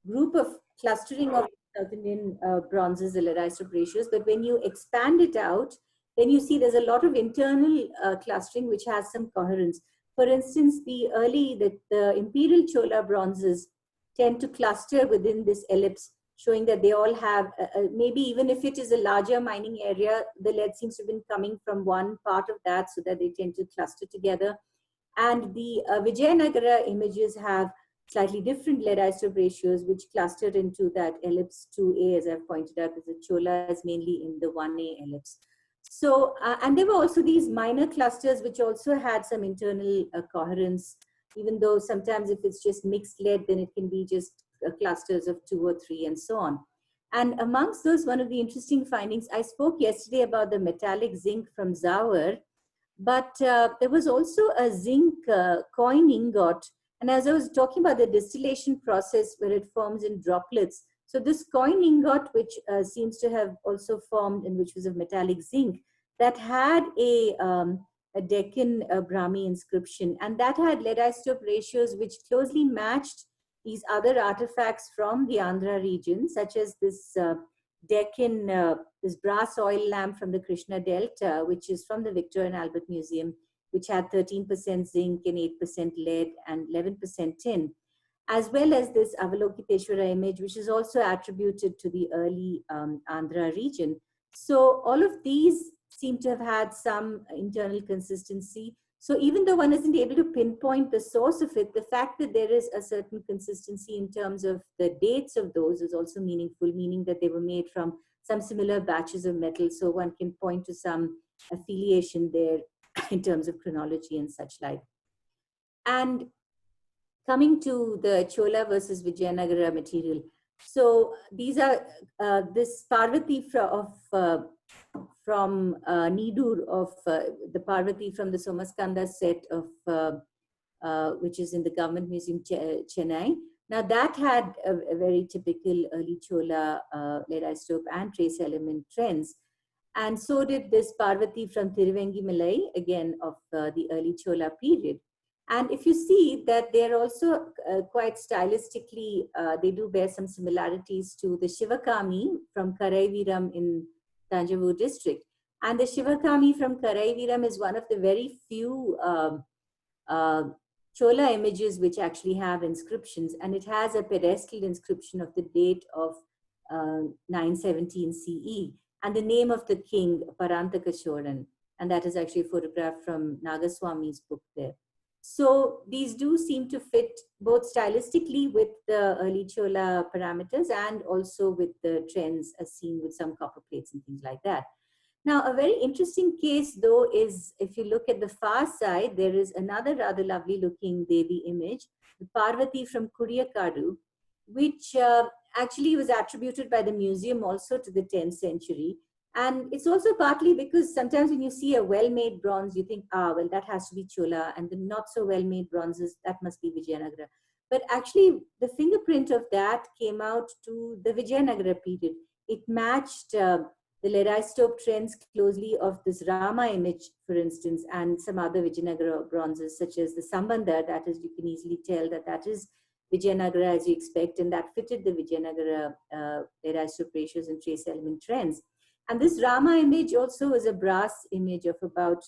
group of clustering of South Indian bronzes, the lead isotope ratios, but when you expand it out, then you see there's a lot of internal clustering which has some coherence. For instance, the imperial Chola bronzes tend to cluster within this ellipse, showing that they all have, maybe even if it is a larger mining area, the lead seems to have been coming from one part of that, so that they tend to cluster together. And the Vijayanagara images have slightly different lead isotope ratios, which clustered into that ellipse 2A, as I've pointed out, because the Chola is mainly in the 1A ellipse. So, and there were also these minor clusters, which also had some internal coherence, even though sometimes if it's just mixed lead, then it can be just clusters of 2 or 3 and so on. And amongst those, one of the interesting findings, I spoke yesterday about the metallic zinc from Zawar, but there was also a zinc coin ingot. And as I was talking about the distillation process where it forms in droplets, so this coin ingot, which seems to have also formed and which was of metallic zinc, that had a Deccan Brahmi inscription, and that had lead isotope ratios which closely matched these other artifacts from the Andhra region, such as this Deccan, this brass oil lamp from the Krishna Delta, which is from the Victoria and Albert Museum, which had 13% zinc and 8% lead and 11% tin, as well as this Avalokiteshwara image, which is also attributed to the early Andhra region. So all of these seem to have had some internal consistency. So even though one isn't able to pinpoint the source of it, the fact that there is a certain consistency in terms of the dates of those is also meaningful, meaning that they were made from some similar batches of metal. So one can point to some affiliation there in terms of chronology and such like. And coming to the Chola versus Vijayanagara material. So these are this Parvati from Nidur of the Parvati from the Somaskanda set of which is in the Government Museum, Chennai. Now that had a very typical early Chola lead isotope and trace element trends. And so did this Parvati from Thiruvengimalai, again of the early Chola period. And if you see that they're also quite stylistically, they do bear some similarities to the Shivakami from Karaiviram in Thanjavur district. And the Shivakami from Karaiviram is one of the very few Chola images which actually have inscriptions. And it has a pedestal inscription of the date of 917 CE and the name of the king, Parantaka Choran. And that is actually a photograph from Nagaswami's book there. So these do seem to fit both stylistically with the early Chola parameters and also with the trends as seen with some copper plates and things like that. Now, a very interesting case though is if you look at the far side, there is another rather lovely looking Devi image, the Parvati from Kuriyakadu, which actually was attributed by the museum also to the 10th century. And it's also partly because sometimes when you see a well-made bronze, you think, ah, well, that has to be Chola, and the not so well-made bronzes, that must be Vijayanagara. But actually, the fingerprint of that came out to the Vijayanagara period. It matched the lead isotope trends closely of this Rama image, for instance, and some other Vijayanagara bronzes, such as the Sambandha, that is, you can easily tell that that is Vijayanagara as you expect, and that fitted the Vijayanagara lead isotope ratios and trace element trends. And this Rama image also is a brass image of about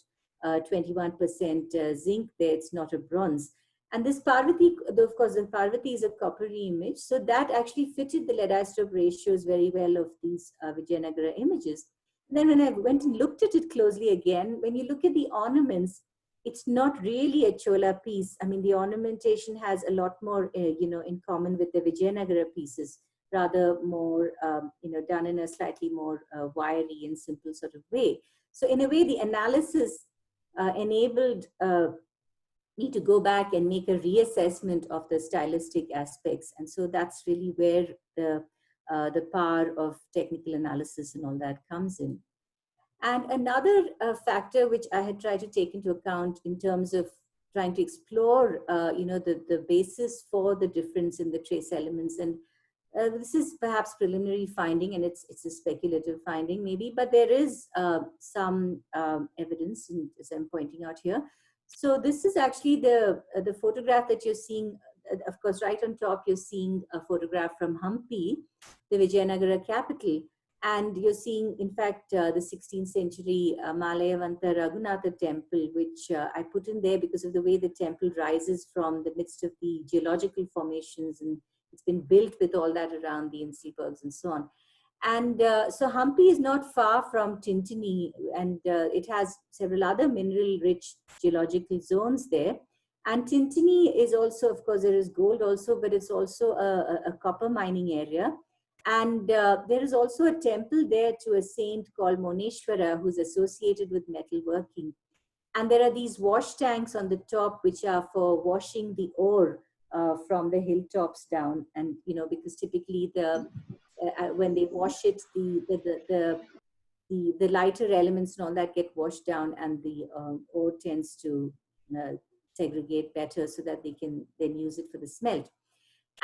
21% zinc there. It's not a bronze. And this Parvati, of course, the Parvati is a coppery image. So that actually fitted the lead isotope ratios very well of these Vijayanagara images. And then when I went and looked at it closely again, when you look at the ornaments, it's not really a Chola piece. I mean, the ornamentation has a lot more, in common with the Vijayanagara pieces, rather more, done in a slightly more wiry and simple sort of way. So in a way, the analysis enabled me to go back and make a reassessment of the stylistic aspects. And so that's really where the power of technical analysis and all that comes in. And another factor which I had tried to take into account in terms of trying to explore, the basis for the difference in the trace elements. And this is perhaps preliminary finding, and it's a speculative finding maybe, but there is some evidence, as I'm pointing out here. So this is actually the photograph that you're seeing. Of course, right on top, you're seeing a photograph from Hampi, the Vijayanagara capital. And you're seeing, in fact, the 16th century Malayavanta Raghunatha temple, which I put in there because of the way the temple rises from the midst of the geological formations, and it's been built with all that around the Inselbergs and so on. And so Hampi is not far from Tintini, and it has several other mineral-rich geological zones there. And Tintini is also, of course, there is gold also, but it's also a copper mining area. And there is also a temple there to a saint called Moneshwara, who's associated with metalworking. And there are these wash tanks on the top, which are for washing the ore from the hilltops down. And, because typically when they wash it, the lighter elements and all that get washed down, and the ore tends to segregate better so that they can then use it for the smelt.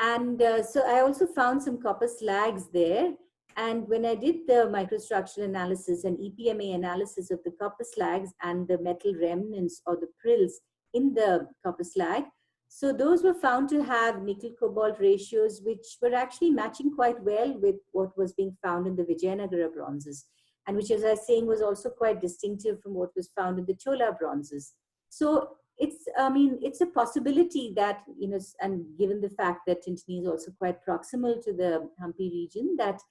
And so I also found some copper slags there. And when I did the microstructural analysis and EPMA analysis of the copper slags and the metal remnants or the prills in the copper slag, so those were found to have nickel-cobalt ratios, which were actually matching quite well with what was being found in the Vijayanagara bronzes, and which, as I was saying, was also quite distinctive from what was found in the Chola bronzes. So it's a possibility that, and given the fact that Tintini is also quite proximal to the Hampi region, that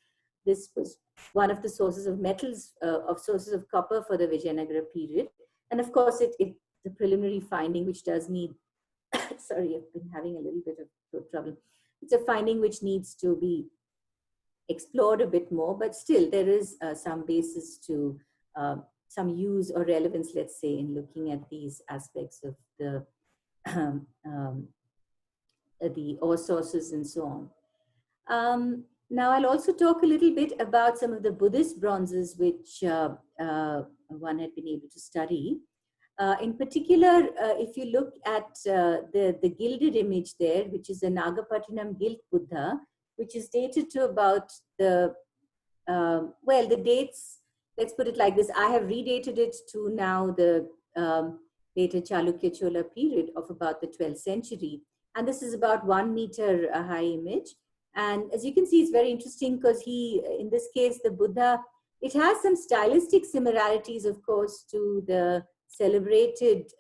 this was one of the sources of metals, sources of copper for the Vijayanagara period. And of course, it's a preliminary finding which does need, sorry, I've been having a little bit of throat trouble. It's a finding which needs to be explored a bit more, but still there is some basis to some use or relevance, let's say, in looking at these aspects of the ore sources and so on. Now I'll also talk a little bit about some of the Buddhist bronzes which one had been able to study. In particular, if you look at the gilded image there, which is a Nagapattinam gilt Buddha, which is dated to about the dates, let's put it like this. I have redated it to now the later Chalukya Chola period of about the 12th century. And this is about 1 meter high image. And as you can see, it's very interesting because in this case, the Buddha, it has some stylistic similarities, of course, to the celebrated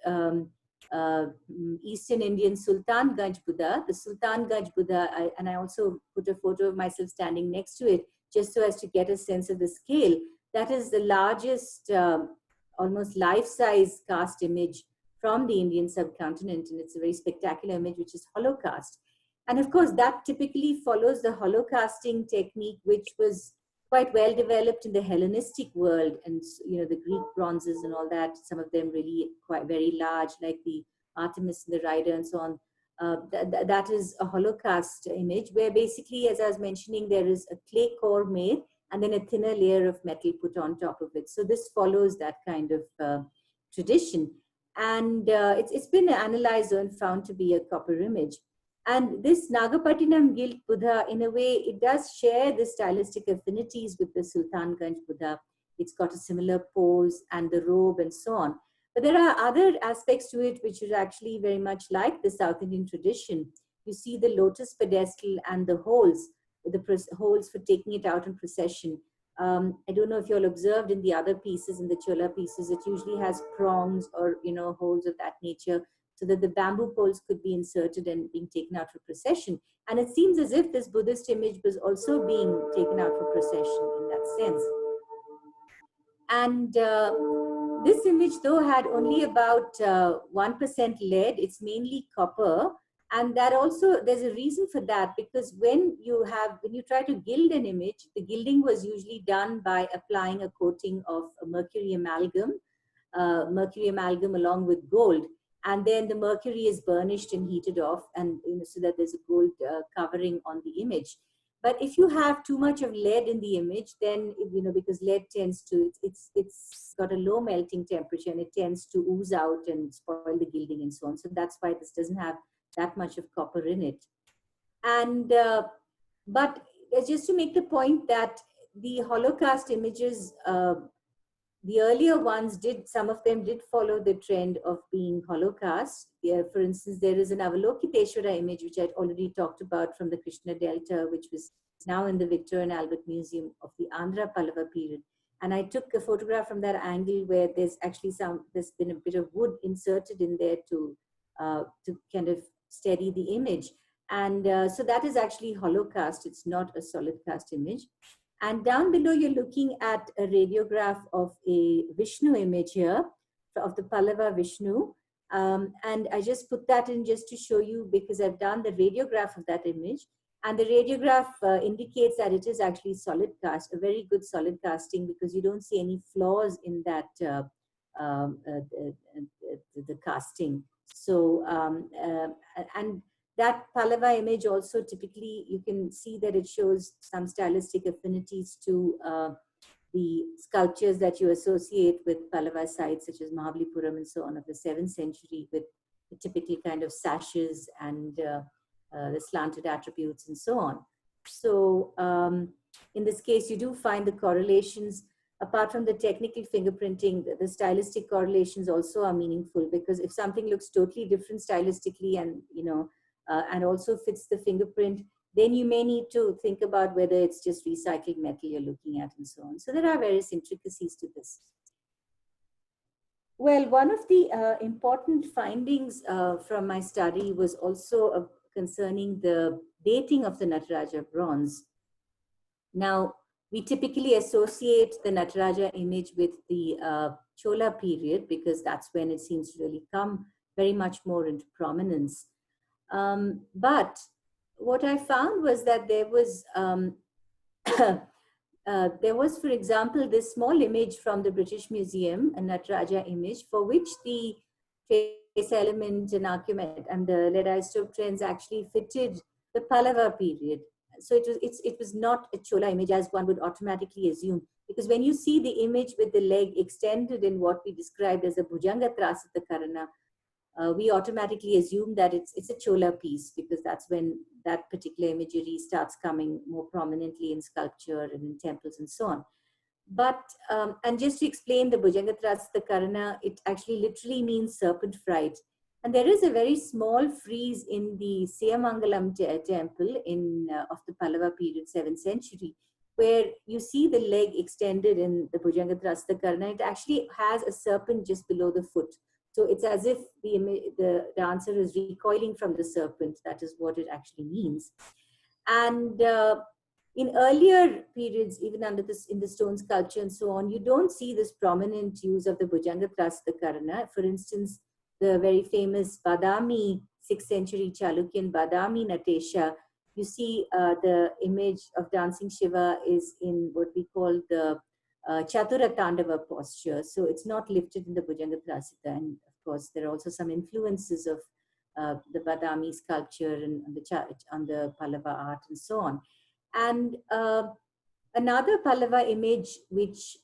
Eastern Indian Sultanganj Buddha. The Sultanganj Buddha, and I also put a photo of myself standing next to it, just so as to get a sense of the scale. That is the largest, almost life-size cast image from the Indian subcontinent, and it's a very spectacular image, which is hollow cast. And of course, that typically follows the hollow casting technique, which was quite well developed in the Hellenistic world, and the Greek bronzes and all that. Some of them really quite very large, like the Artemis and the Rider and so on. That is a hollow cast image, where basically, as I was mentioning, there is a clay core made, and then a thinner layer of metal put on top of it. So this follows that kind of tradition. And it's been analyzed and found to be a copper image. And this Nagapattinam gilt Buddha, in a way, it does share the stylistic affinities with the Sultanganj Buddha. It's got a similar pose and the robe and so on. But there are other aspects to it which is actually very much like the South Indian tradition. You see the lotus pedestal and the holes, the holes for taking it out in procession. I don't know if you all observed in the other pieces, in the Chola pieces, it usually has prongs or, holes of that nature, so that the bamboo poles could be inserted and being taken out for procession. And it seems as if this Buddhist image was also being taken out for procession in that sense. And this image, though, had only about 1% lead. It's mainly copper. And that also, there's a reason for that, because when you try to gild an image, the gilding was usually done by applying a coating of a mercury amalgam along with gold. And then the mercury is burnished and heated off, and so that there's a gold covering on the image. But if you have too much of lead in the image, then, because lead tends to, it's got a low melting temperature and it tends to ooze out and spoil the gilding and so on. So that's why this doesn't have that much of copper in it. And, but just to make the point that the Holocaust images, the earlier ones some of them did follow the trend of being Holocaust. For instance, there is an Avalokiteshvara image, which I'd already talked about, from the Krishna Delta, which was now in the Victor and Albert Museum, of the Andhra Pallava period. And I took a photograph from that angle where there's actually there's been a bit of wood inserted in there to kind of steady the image. And so that is actually Holocaust. It's not a solid cast image. And down below, you're looking at a radiograph of a Vishnu image here, of the Pallava Vishnu. And I just put that in just to show you, because I've done the radiograph of that image. And the radiograph indicates that it is actually solid cast, a very good solid casting, because you don't see any flaws in that, the casting. So, and that Pallava image also, typically you can see that it shows some stylistic affinities to the sculptures that you associate with Pallava sites, such as Mahabalipuram and so on, of the 7th century, with the typical kind of sashes and the slanted attributes and so on. So in this case, you do find the correlations. Apart from the technical fingerprinting, the stylistic correlations also are meaningful, because if something looks totally different stylistically and, and also fits the fingerprint, then you may need to think about whether it's just recycled metal you're looking at and so on. So there are various intricacies to this. Well, one of the important findings from my study was also concerning the dating of the Nataraja bronze. Now, we typically associate the Nataraja image with the Chola period, because that's when it seems to really come very much more into prominence. But what I found was that there was, for example, this small image from the British Museum, a Nataraja image, for which the face element and archaeometric and the lead isotope trends actually fitted the Pallava period. So it was not a Chola image, as one would automatically assume, because when you see the image with the leg extended in what we described as a Bhujanga Trasata Karana, we automatically assume that it's a Chola piece, because that's when that particular imagery starts coming more prominently in sculpture and in temples and so on. But, and just to explain the Bhujanga Trasata Karana, it actually literally means serpent fright. And there is a very small frieze in the Siyamangalam temple of the Pallava period, 7th century, where you see the leg extended in the Bhujanga Trasata Karana. It actually has a serpent just below the foot. So it's as if the dancer is recoiling from the serpent. That is what it actually means. And in earlier periods, even in the stone sculpture and so on, you don't see this prominent use of the Bhujanga Trasata Karana. For instance, the very famous Badami, 6th century Chalukyan Badami Natesha, you see the image of dancing Shiva is in what we call the Chatura Tandava posture. So it's not lifted in the Bhujanga Trasata. And of course, there are also some influences of the Badami sculpture and on the Pallava art and so on. And Another Pallava image, which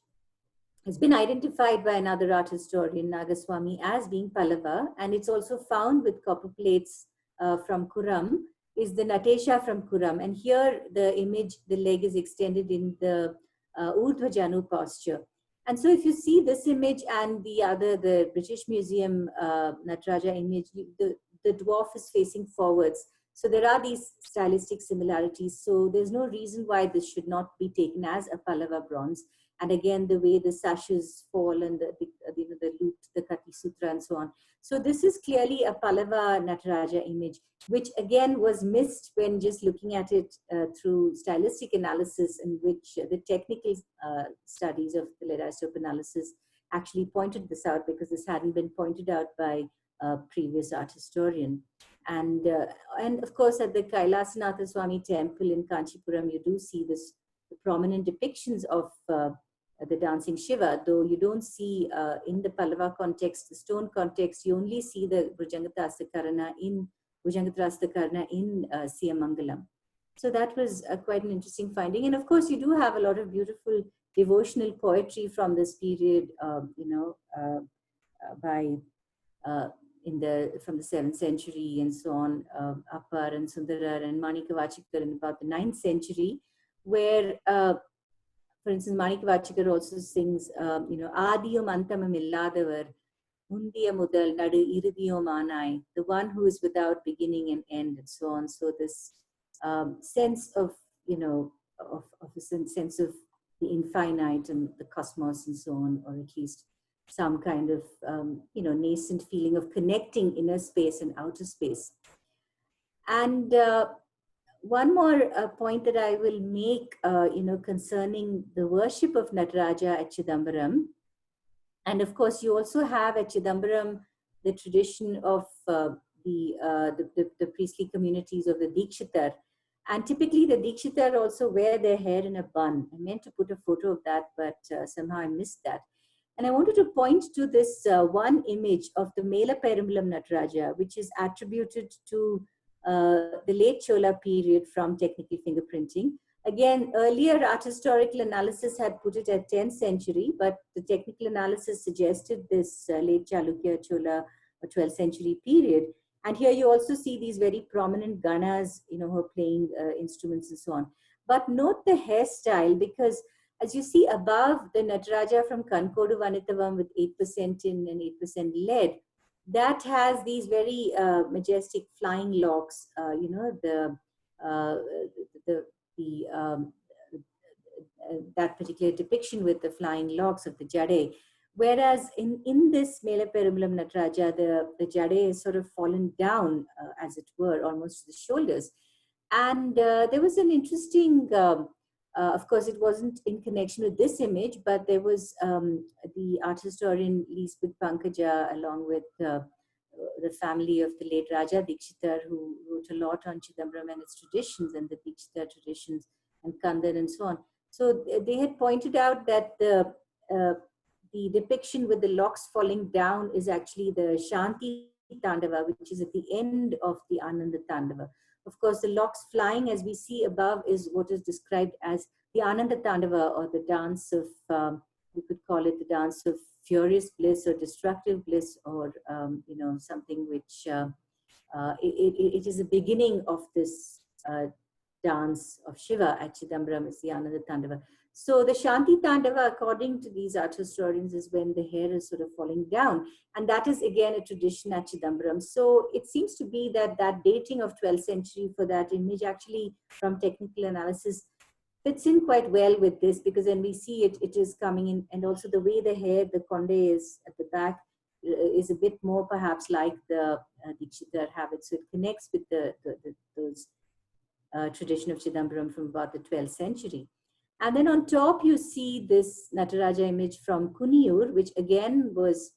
has been identified by another art historian, Nagaswamy, as being Pallava, and it's also found with copper plates from Kuram, is the Natesha from Kuram. And here the image, the leg is extended in the Urdhva Janu posture. And so if you see this image and the other, the British Museum Nataraja image, the dwarf is facing forwards. So there are these stylistic similarities. So there's no reason why this should not be taken as a Pallava bronze. And again, the way the sashes fall and the loop, the Kati Sutra and so on. So this is clearly a Pallava Nataraja image, which again was missed when just looking at it through stylistic analysis, in which the technical studies of the lead isotope analysis actually pointed this out, because this hadn't been pointed out by a previous art historian. And of course, at the Kailasanatha Swami temple in Kanchipuram, you do see this prominent depictions of the dancing Shiva, though you don't see in the Pallava context, the stone context, you only see the Bhujangathastakarana in Siyamangalam. So that was quite an interesting finding. And of course, you do have a lot of beautiful devotional poetry from this period, from the 7th century and so on, Appar and Sundarar and Manikavachikar in about the 9th century, where for instance, Manikavachikar also sings, Adiyum antamam illadavar, Undiya mudal nadu irudiyum anai, the one who is without beginning and end, and so on. So this sense of, of a sense of the infinite and the cosmos and so on, or at least some kind of, nascent feeling of connecting inner space and outer space. And one more point that I will make, concerning the worship of Nataraja at Chidambaram. And of course, you also have at Chidambaram the tradition of the priestly communities of the Dikshitar. And typically the Dikshitar also wear their hair in a bun. I meant to put a photo of that, but somehow I missed that. And I wanted to point to this one image of the Mela Perumpalam Nataraja, which is attributed to the late Chola period from technical fingerprinting. Again, earlier art historical analysis had put it at 10th century, but the technical analysis suggested this late Chalukya, Chola, or 12th century period. And here you also see these very prominent ganas, who are playing instruments and so on. But note the hairstyle, because as you see above, the Nataraja from Kankodu Vanitavam with 8% tin and 8% lead, that has these very majestic flying locks, that particular depiction with the flying locks of the jade. Whereas in this Mela Perumpalam Nataraja, the jade is sort of fallen down, as it were, almost to the shoulders. And there was an interesting, of course, it wasn't in connection with this image, but there was the art historian Lisbeth Pankaja, along with the family of the late Raja Dikshitar, who wrote a lot on Chidambaram and its traditions and the Dikshitar traditions and Kandan and so on. So they had pointed out that the depiction with the locks falling down is actually the Shanti Tandava, which is at the end of the Ananda Tandava. Of course, the locks flying, as we see above, is what is described as the Ananda Tandava, or the dance of, we could call it the dance of furious bliss or destructive bliss, or, something which, it is the beginning of this dance of Shiva at Chidambaram, is the Ananda Tandava. So the Shanti Tandava, according to these art historians, is when the hair is sort of falling down. And that is again a tradition at Chidambaram. So it seems to be that dating of 12th century for that image, actually from technical analysis, fits in quite well with this, because when we see it, it is coming in. And also the way the hair, the konde is at the back, is a bit more perhaps like the Dikshitar habit. So it connects with those tradition of Chidambaram from about the 12th century. And then on top, you see this Nataraja image from Kuniyur, which again was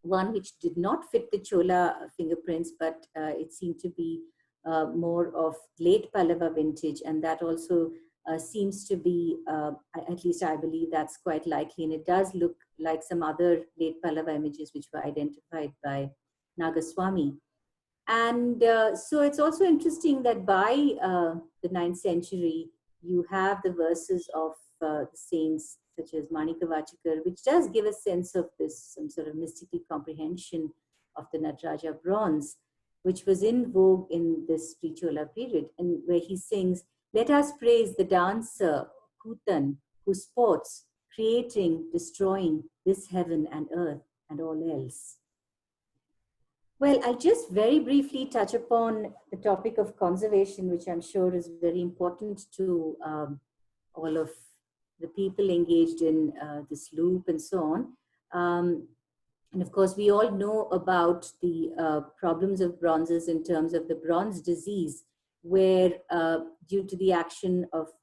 one which did not fit the Chola fingerprints, but it seemed to be more of late Pallava vintage. And that also seems to be, at least I believe that's quite likely. And it does look like some other late Pallava images which were identified by Nagaswamy. And so it's also interesting that by the 9th century, you have the verses of the saints such as Manika Vachakar, which does give a sense of this, some sort of mystical comprehension of the Nataraja bronze, which was in vogue in this pre-Chola period, and where he sings, "Let us praise the dancer, Kutan, who sports, creating, destroying this heaven and earth and all else." Well, I'll just very briefly touch upon the topic of conservation, which I'm sure is very important to all of the people engaged in this loop and so on. And of course, we all know about the problems of bronzes in terms of the bronze disease, where due to the action of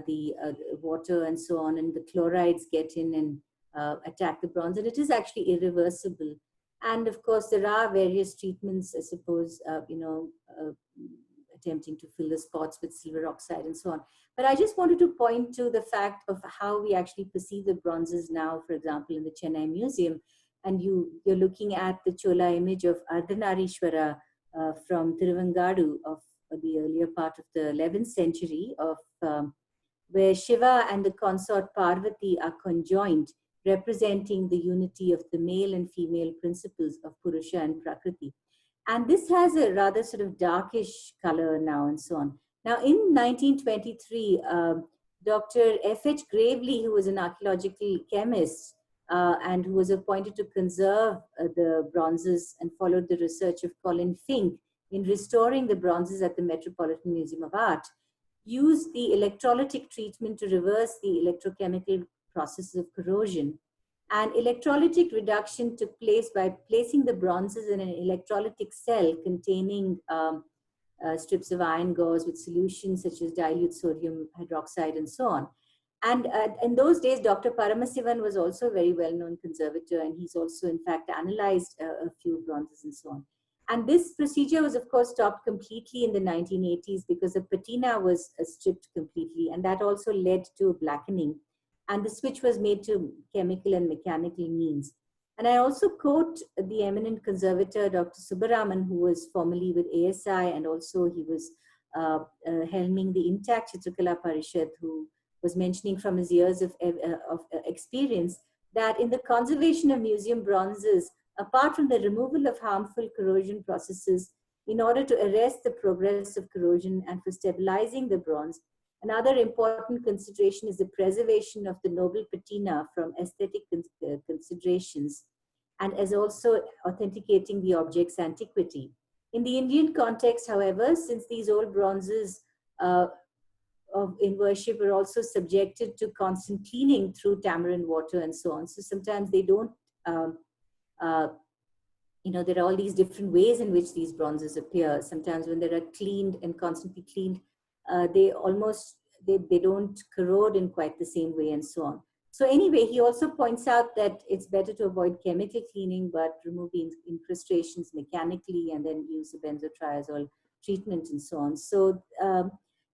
the water and so on, and the chlorides get in and attack the bronze, and it is actually irreversible. And of course, there are various treatments, I suppose, attempting to fill the spots with silver oxide and so on. But I just wanted to point to the fact of how we actually perceive the bronzes now, for example, in the Chennai Museum. And you're looking at the Chola image of Ardhanarishwara from Tiruvangadu of the earlier part of the 11th century, of where Shiva and the consort Parvati are conjoined, representing the unity of the male and female principles of Purusha and Prakriti. And this has a rather sort of darkish color now and so on. Now, in 1923, Dr. F.H. Gravely, who was an archaeological chemist and who was appointed to conserve the bronzes and followed the research of Colin Fink in restoring the bronzes at the Metropolitan Museum of Art, used the electrolytic treatment to reverse the electrochemical processes of corrosion. And electrolytic reduction took place by placing the bronzes in an electrolytic cell containing strips of iron gauze with solutions such as dilute sodium hydroxide and so on. And in those days, Dr. Paramasivan was also a very well-known conservator, and he's also, in fact, analyzed a few bronzes and so on. And this procedure was, of course, stopped completely in the 1980s because the patina was stripped completely, and that also led to blackening. And the switch was made to chemical and mechanical means. And I also quote the eminent conservator, Dr. Subbaraman, who was formerly with ASI, and also he was helming the INTACH Chitrakala Parishad, who was mentioning from his years of experience that in the conservation of museum bronzes, apart from the removal of harmful corrosion processes, in order to arrest the progress of corrosion and for stabilizing the bronze, another important consideration is the preservation of the noble patina from aesthetic considerations, and as also authenticating the object's antiquity. In the Indian context, however, since these old bronzes in worship are also subjected to constant cleaning through tamarind water and so on, so sometimes they don't there are all these different ways in which these bronzes appear. Sometimes when they are cleaned and constantly cleaned, they don't corrode in quite the same way and so on. So anyway, he also points out that it's better to avoid chemical cleaning, but remove the incrustations mechanically and then use the benzotriazole treatment and so on. So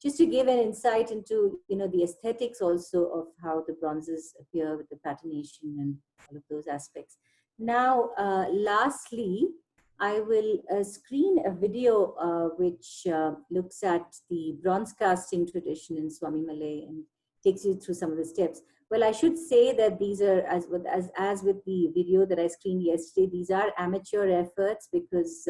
just to give an insight into the aesthetics also of how the bronzes appear with the patination and all of those aspects. Now, lastly, I will screen a video which looks at the bronze casting tradition in Swami Malay and takes you through some of the steps. Well, I should say that these are, as with the video that I screened yesterday, these are amateur efforts because,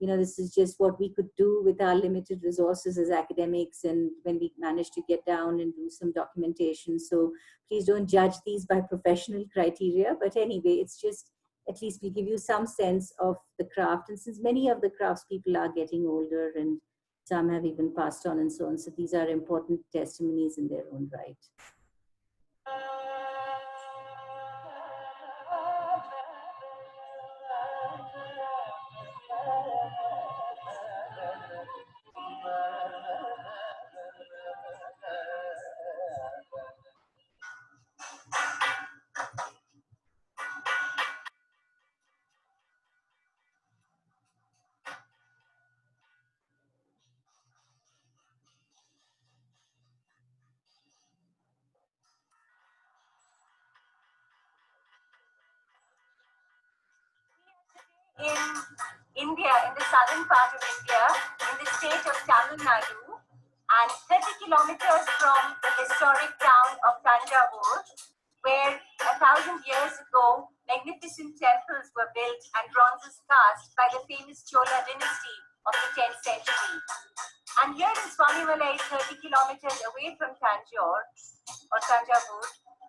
this is just what we could do with our limited resources as academics and when we managed to get down and do some documentation. So please don't judge these by professional criteria. But anyway, it's just, at least we give you some sense of the craft. And since many of the craftspeople are getting older and some have even passed on and so on, so these are important testimonies in their own right. In India, in the southern part of India, in the state of Tamil Nadu, and 30 kilometers from the historic town of Thanjavur, where 1,000 years ago, magnificent temples were built and bronzes cast by the famous Chola dynasty of the 10th century. And here in Swamimalai, 30 kilometers away from Thanjavur,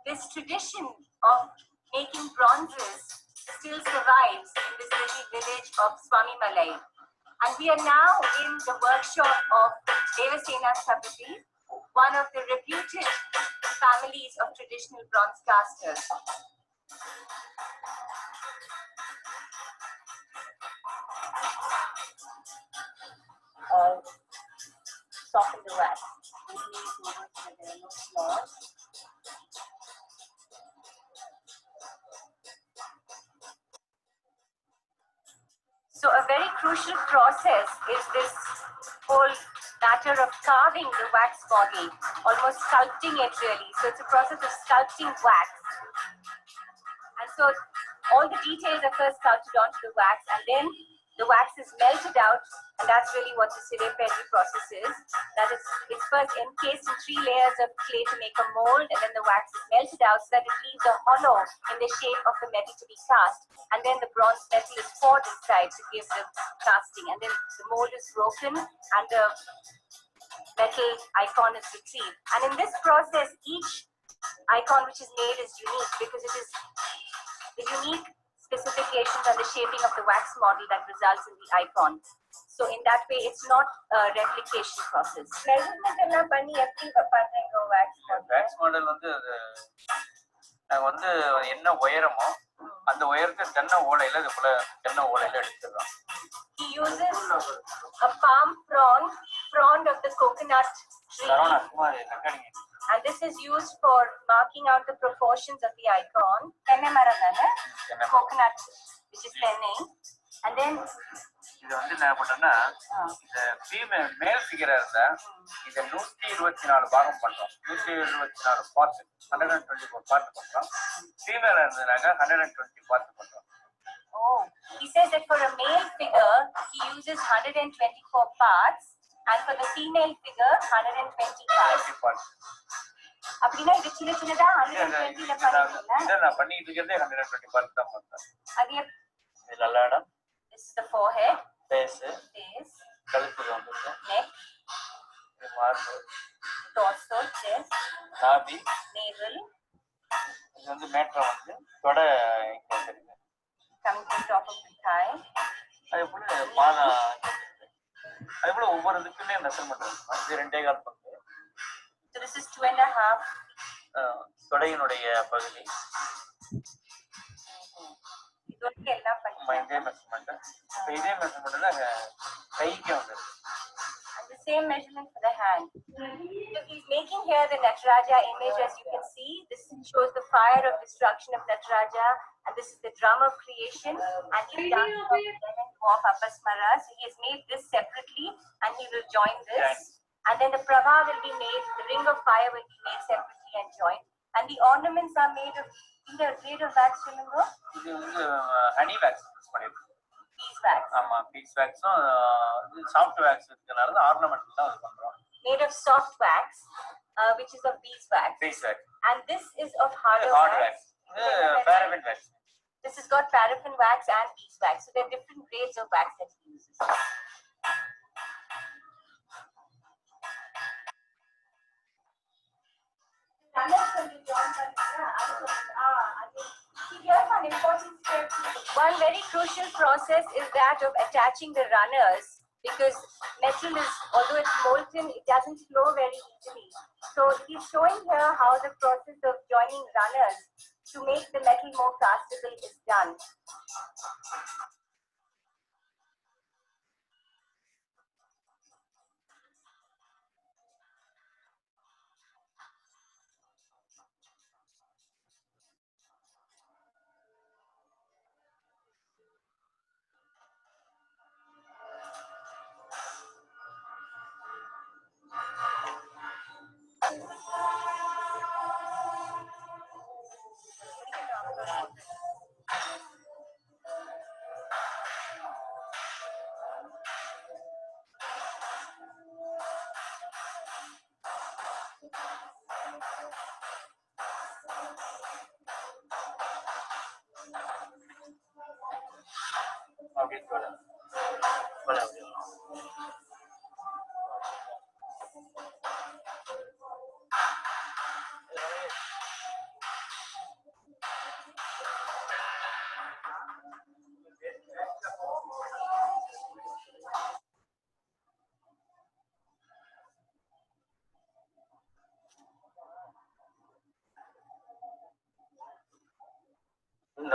this tradition of making bronzes still survives in this little village of Swamimalai. And we are now in the workshop of Devasena Sabati, one of the reputed families of traditional bronze casters. Soften the wax. So a very crucial process is this whole matter of carving the wax model, almost sculpting it really. So it's a process of sculpting wax. And so all the details are first sculpted onto the wax, and then the wax is melted out, and that's really what the Sirepelli process is. That is, it's first encased in 3 layers of clay to make a mold, and then the wax is melted out so that it leaves a hollow in the shape of the metal to be cast. And then the bronze metal is poured inside to give the casting, and then the mold is broken, and the metal icon is retrieved. And in this process, each icon which is made is unique because it is the unique specifications and the shaping of the wax model that results in the icon. So in that way, it's not a replication process. Measurement எல்லாம் பண்ணி எப்படி பண்றீங்க wax model வந்து என்ன உயரமோ அந்த உயரத்தை தென்னை ஓலையில இது போல தென்னை ஓலையில எடுத்துறோம். He uses a palm frond of the coconut tree. And this is used for marking out the proportions of the icon. Coconut, which is tenne. And then இது வந்து என்ன பண்ணோம்னா இந்த ஃபீமேல் மேல் ஃபிகரா இருந்தா இதை 124 பாகம் பண்றோம். 124 பார்ட்ஸ் 124 பார்ட் பண்றோம். ஃபீமேலா இருந்தனாங்க 120 பார்ட் பண்றோம். Oh, he says that for a male figure he uses 124 parts, and for the female figure 120 parts. அப்படினா இது சின்ன சின்னதா 120 ல பண்ணுவீங்களா? இத நான் பண்ணிட்டு இருக்கதே 120 பார்ட் தான் பண்றேன். அது இது லல்லாடம். This is the forehead, face, கழுத்து வந்து neck, மார்பு, torso, chest, நாபி, navel. இது வந்து மேட்ரம் வந்து தொட இங்க தெரியுது. Coming to the top of the thigh. அது போல பாதா அது போல ஒவ்வொரு இதுக்குமே மெஷர்மென்ட் இருக்கு. இது 2.5 பங்கு. So this is 2.5. தொடையினுடைய பகுதி. இதோட எல்லாம் பண்ணி இதே மெஷர்மென்ட். இதே மெஷர்மென்ட் தான் கைக்கு வந்து. And the same measurement for the hand. So he's making here the Nataraja image, as you can see. This shows the fire of destruction of Nataraja, and this is the drum of creation. And he's done of Apasmara. So he has made this separately, and he will join this. And then the Prabha will be made, the ring of fire will be made separately and joined. And the ornaments are made of wax, remember? இது வந்து honey wax use பண்ணிருக்கோம். Beeswax. ஆமா, beeswaxம் soft wax இருக்கனால தான் ornament தான் இது பண்றோம். Made of soft wax, which is of beeswax. Beeswax. And this is of hard wax. Paraffin wax. This has got paraffin wax and beeswax. So there are different grades of wax that he uses. One very crucial process is that of attaching the runners, because metal is, although it's molten, it doesn't flow very easily. So he's showing here how the process of joining runners to make the metal more castable is done. இந்த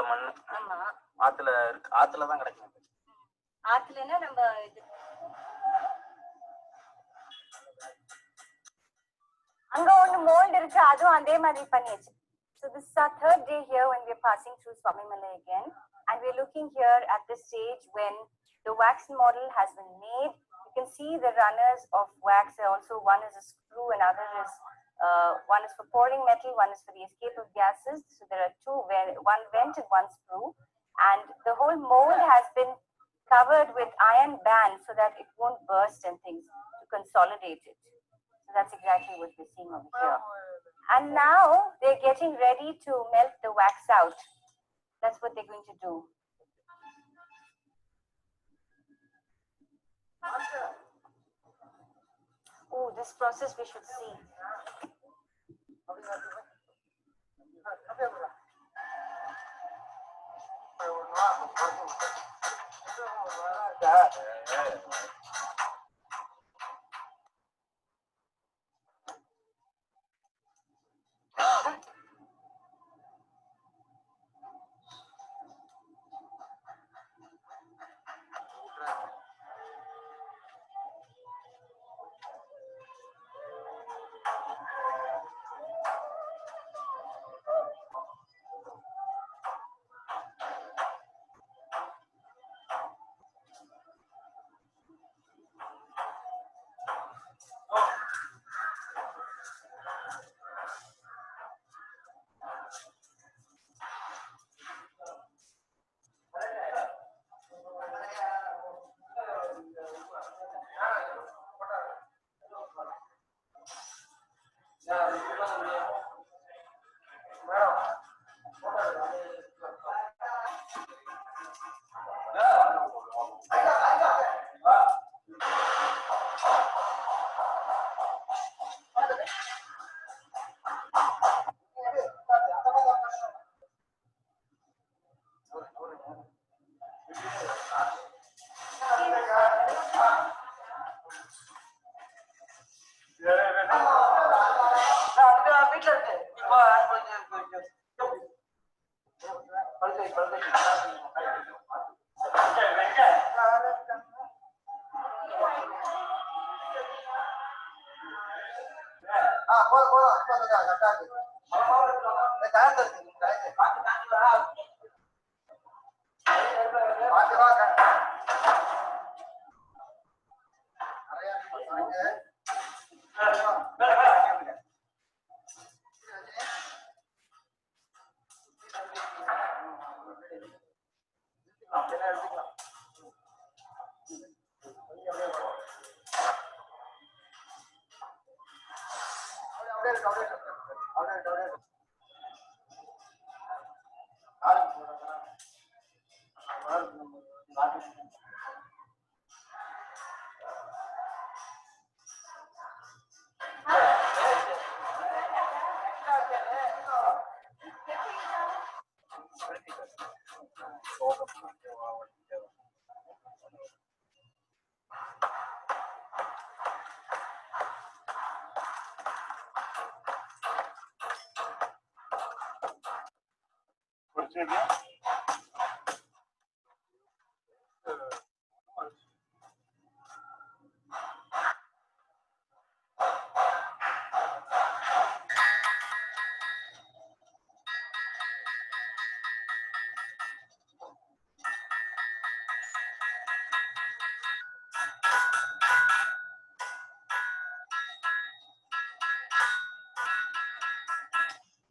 மண் ஆத்துல தான் கிடைக்கும். ஆத்துலன்னா நம்ம இது அங்க ஒண்ணு mould இருக்கு, அதுவும் அதே மாதிரி பண்ணியாச்சு. So this is our third day here when we are passing through Swamimalai again, and we are looking here at the stage when the wax model has been made. You can see the runners of wax. Also, one is a screw, another is one is for pouring metal, one is for the escape of gases. So there are two, one vent and one screw, and the whole mold has been covered with iron bands so that it won't burst and things, to consolidate it. So that's exactly what we're seeing over here. And now they're getting ready to melt the wax out. That's what they're going to do. Oh, this process we should see.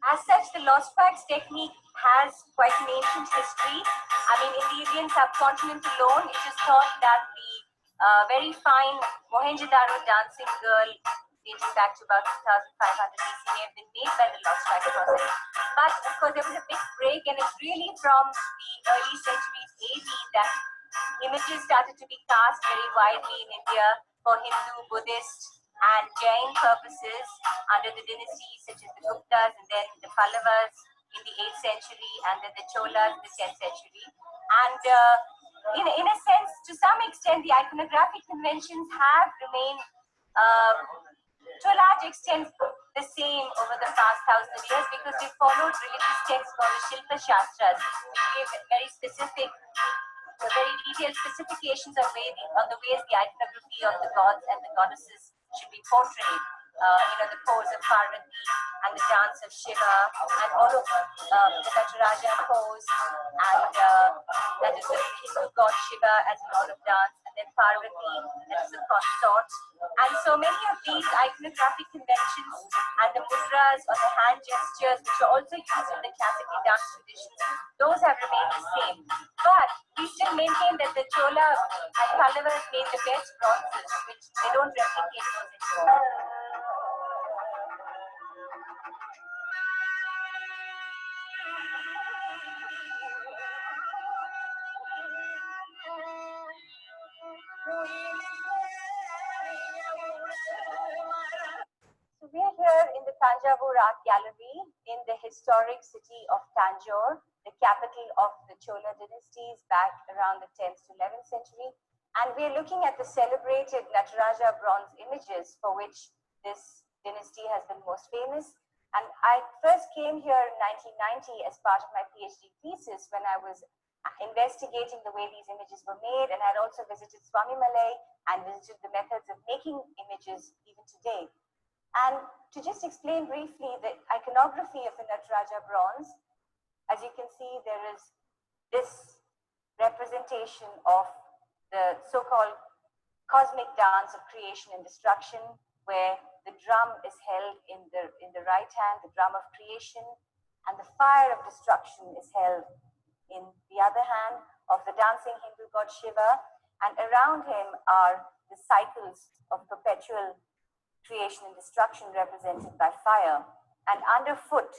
As such, the lost wax technique has quite an ancient history. I mean, in the Indian subcontinent alone, it is thought that the very fine Mohenjo-daro dancing girl, dating back to about 2500 BC, may have been made by the lost wax process. But of course, there was a big break, and it's really from the early centuries AD that Images started to be cast very widely in India for Hindu, Buddhist, and Jain purposes under the dynasties such as the Guptas and then the Pallavas in the 8th century and then the Cholas in the 10th century. And in a sense, to some extent, the iconographic conventions have remained to a large extent the same over the past 1,000 years because they followed religious texts called the Shilpa Shastras, which gave very specific, very detailed specifications on the ways the iconography of the gods and the goddesses should be portrayed. The pose of Parvati and the dance of Shiva and all of the Nataraja pose and that is the Hindu god Shiva as a lord of dance, and then Parvati that is a consort. And so many of these iconographic conventions and the mudras or the hand gestures which are also used in the classical dance traditions, those have remained the same. But we still maintain that the Chola and Pallavas made the best bronzes, which they don't replicate those anymore. So we are here in the Thanjavur Art Gallery in the historic city of Thanjavur, the capital of the Chola dynasties back around the 10th to 11th century. And we are looking at the celebrated Nataraja bronze images for which this dynasty has been most famous. And I first came here in 1990 as part of my PhD thesis when I was investigating the way these images were made, and I had also visited Swami Malay and visited the methods of making images even today. And to just explain briefly the iconography of the Nataraja bronze, as you can see, there is this representation of the so-called cosmic dance of creation and destruction, where the drum is held in the right hand, the drum of creation, and the fire of destruction is held in the other hand of the dancing Hindu god Shiva, and around him are the cycles of perpetual creation and destruction represented by fire. And underfoot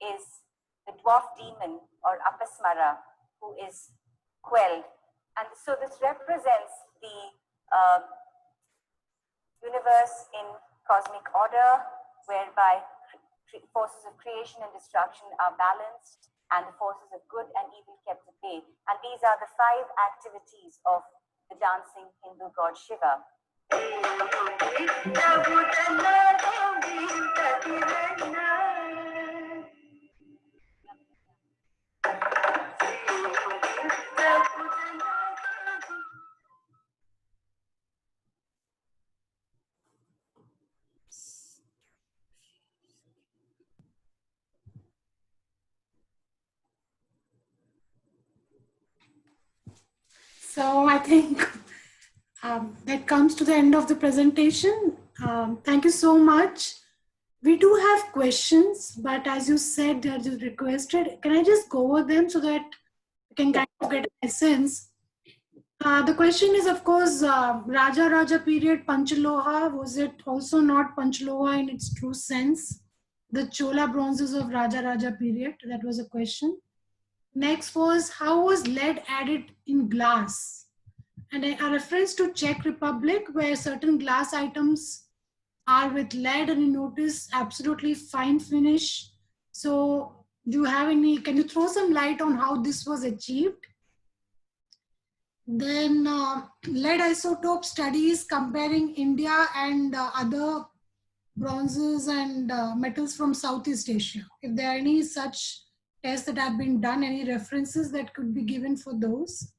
is the dwarf demon or Apasmara, who is quelled. And so this represents the universe in cosmic order, whereby forces of creation and destruction are balanced and the forces of good and evil kept at bay. And these are the 5 activities of the dancing Hindu god Shiva. So I think that comes to the end of the presentation. Thank you so much. We do have questions, but as you said, as you requested, can I just go over them so that we can kind of get a sense? The question is, of course, Raja period Panchaloha, was it also not Panchaloha in its true sense? The Chola bronzes of Raja period, that was a question. Next was, how was lead added in glass? And a reference to Czech Republic, where certain glass items are with lead and you notice absolutely fine finish. So do you have any, can you throw some light on how this was achieved? Then lead isotope studies comparing India and other bronzes and metals from Southeast Asia. If there are any such tests that have been done, any references that could be given for those.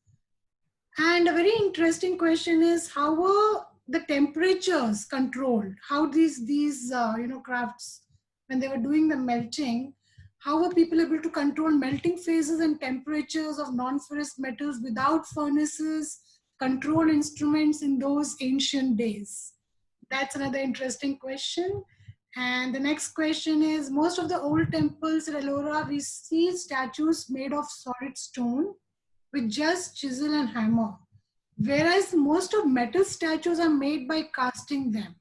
And a very interesting question is, how were the temperatures controlled? How these crafts, when they were doing the melting, how were people able to control melting phases and temperatures of non-ferrous metals without furnaces, control instruments in those ancient days? That's another interesting question. And the next question is, most of the old temples at Ellora, we see statues made of solid stone with just chisel and hammer, whereas most of metal statues are made by casting them.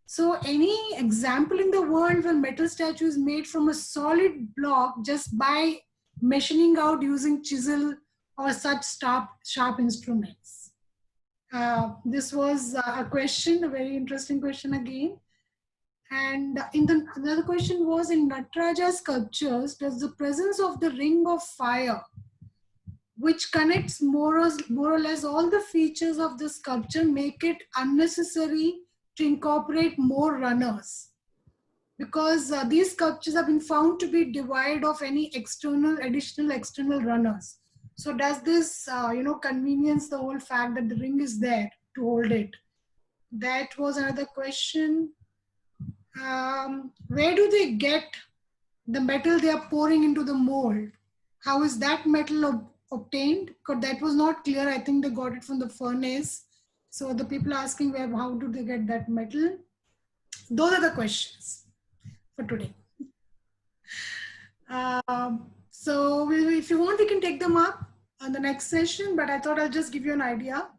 So any example in the world where metal statue is made from a solid block just by machining out using chisel or such sharp instruments? This was a question, a very interesting question again. And another question was, in Nataraja sculptures, does the presence of the ring of fire, which connects more or less all the features of the sculpture, make it unnecessary to incorporate more runners? Because these sculptures have been found to be devoid of any additional external runners. So does this, convenience the whole fact that the ring is there to hold it? That was another question. Where do they get the metal they are pouring into the mold? How is that metal obtained? Because that was not clear. I think they got it from the furnace. So the people asking how do they get that metal? Those are the questions for today. So if you want, we can take them up on the next session, but I thought I'll just give you an idea.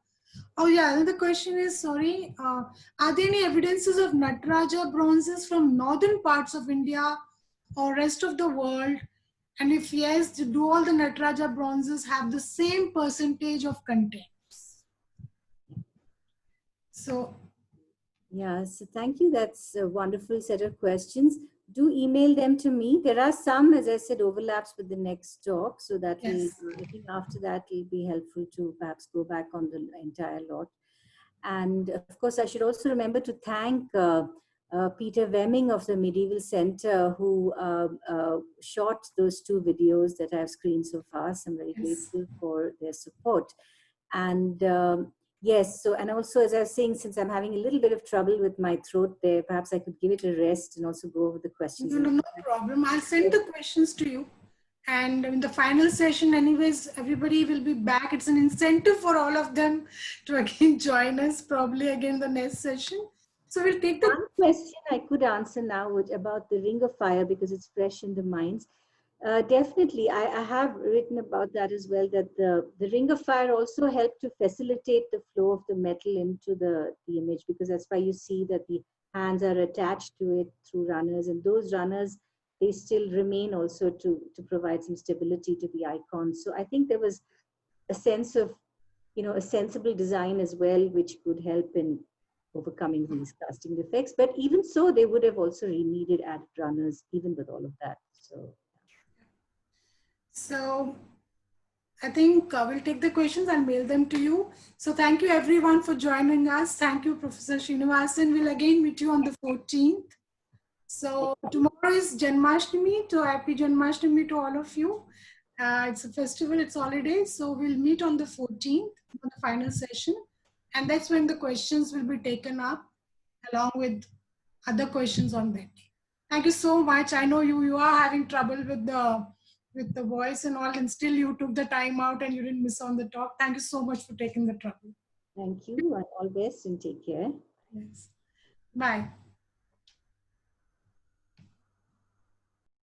Oh yeah, another question is, sorry, are there any evidences of Nataraja bronzes from northern parts of India or rest of the world? And if yes, do all the Nataraja bronzes have the same percentage of contents? So yeah, so thank you. That's a wonderful set of questions. Do email them to me. There are some, as I said, overlaps with the next talk. So that yes. I think after that, it'll be helpful to perhaps go back on the entire lot. And of course, I should also remember to thank Peter Wemming of the Medieval Center, who shot those 2 videos that I've screened so far. So I'm very grateful for their support. And yes, so, and also, as I was saying, since I'm having a little bit of trouble with my throat there, perhaps I could give it a rest and also go over the questions. No problem. I'll send the questions to you. And in the final session, anyways, everybody will be back. It's an incentive for all of them to again join us, probably again the next session. So we'll take the one question I could answer now about the Ring of Fire, because it's fresh in the minds. Definitely, I have written about that as well, that the Ring of Fire also helped to facilitate the flow of the metal into the image, because that's why you see that the hands are attached to it through runners, and those runners, they still remain also to provide some stability to the icons. So I think there was a sense of, a sensible design as well, which could help in overcoming these casting defects. But even so, they would have also needed added runners, even with all of that. So I think we'll take the questions and mail them to you. So thank you everyone for joining us. Thank you, Professor Srinivasan. We'll again meet you on the 14th. So tomorrow is Janmashtami. So happy Janmashtami to all of you. It's a festival, it's holiday. So we'll meet on the 14th on the final session. And that's when the questions will be taken up along with other questions on that day. Thank you so much. I know you are having trouble with the voice and all, and still you took the time out and you didn't miss on the talk. Thank you so much for taking the trouble. Thank you, and all best, and take care. Yes. Bye.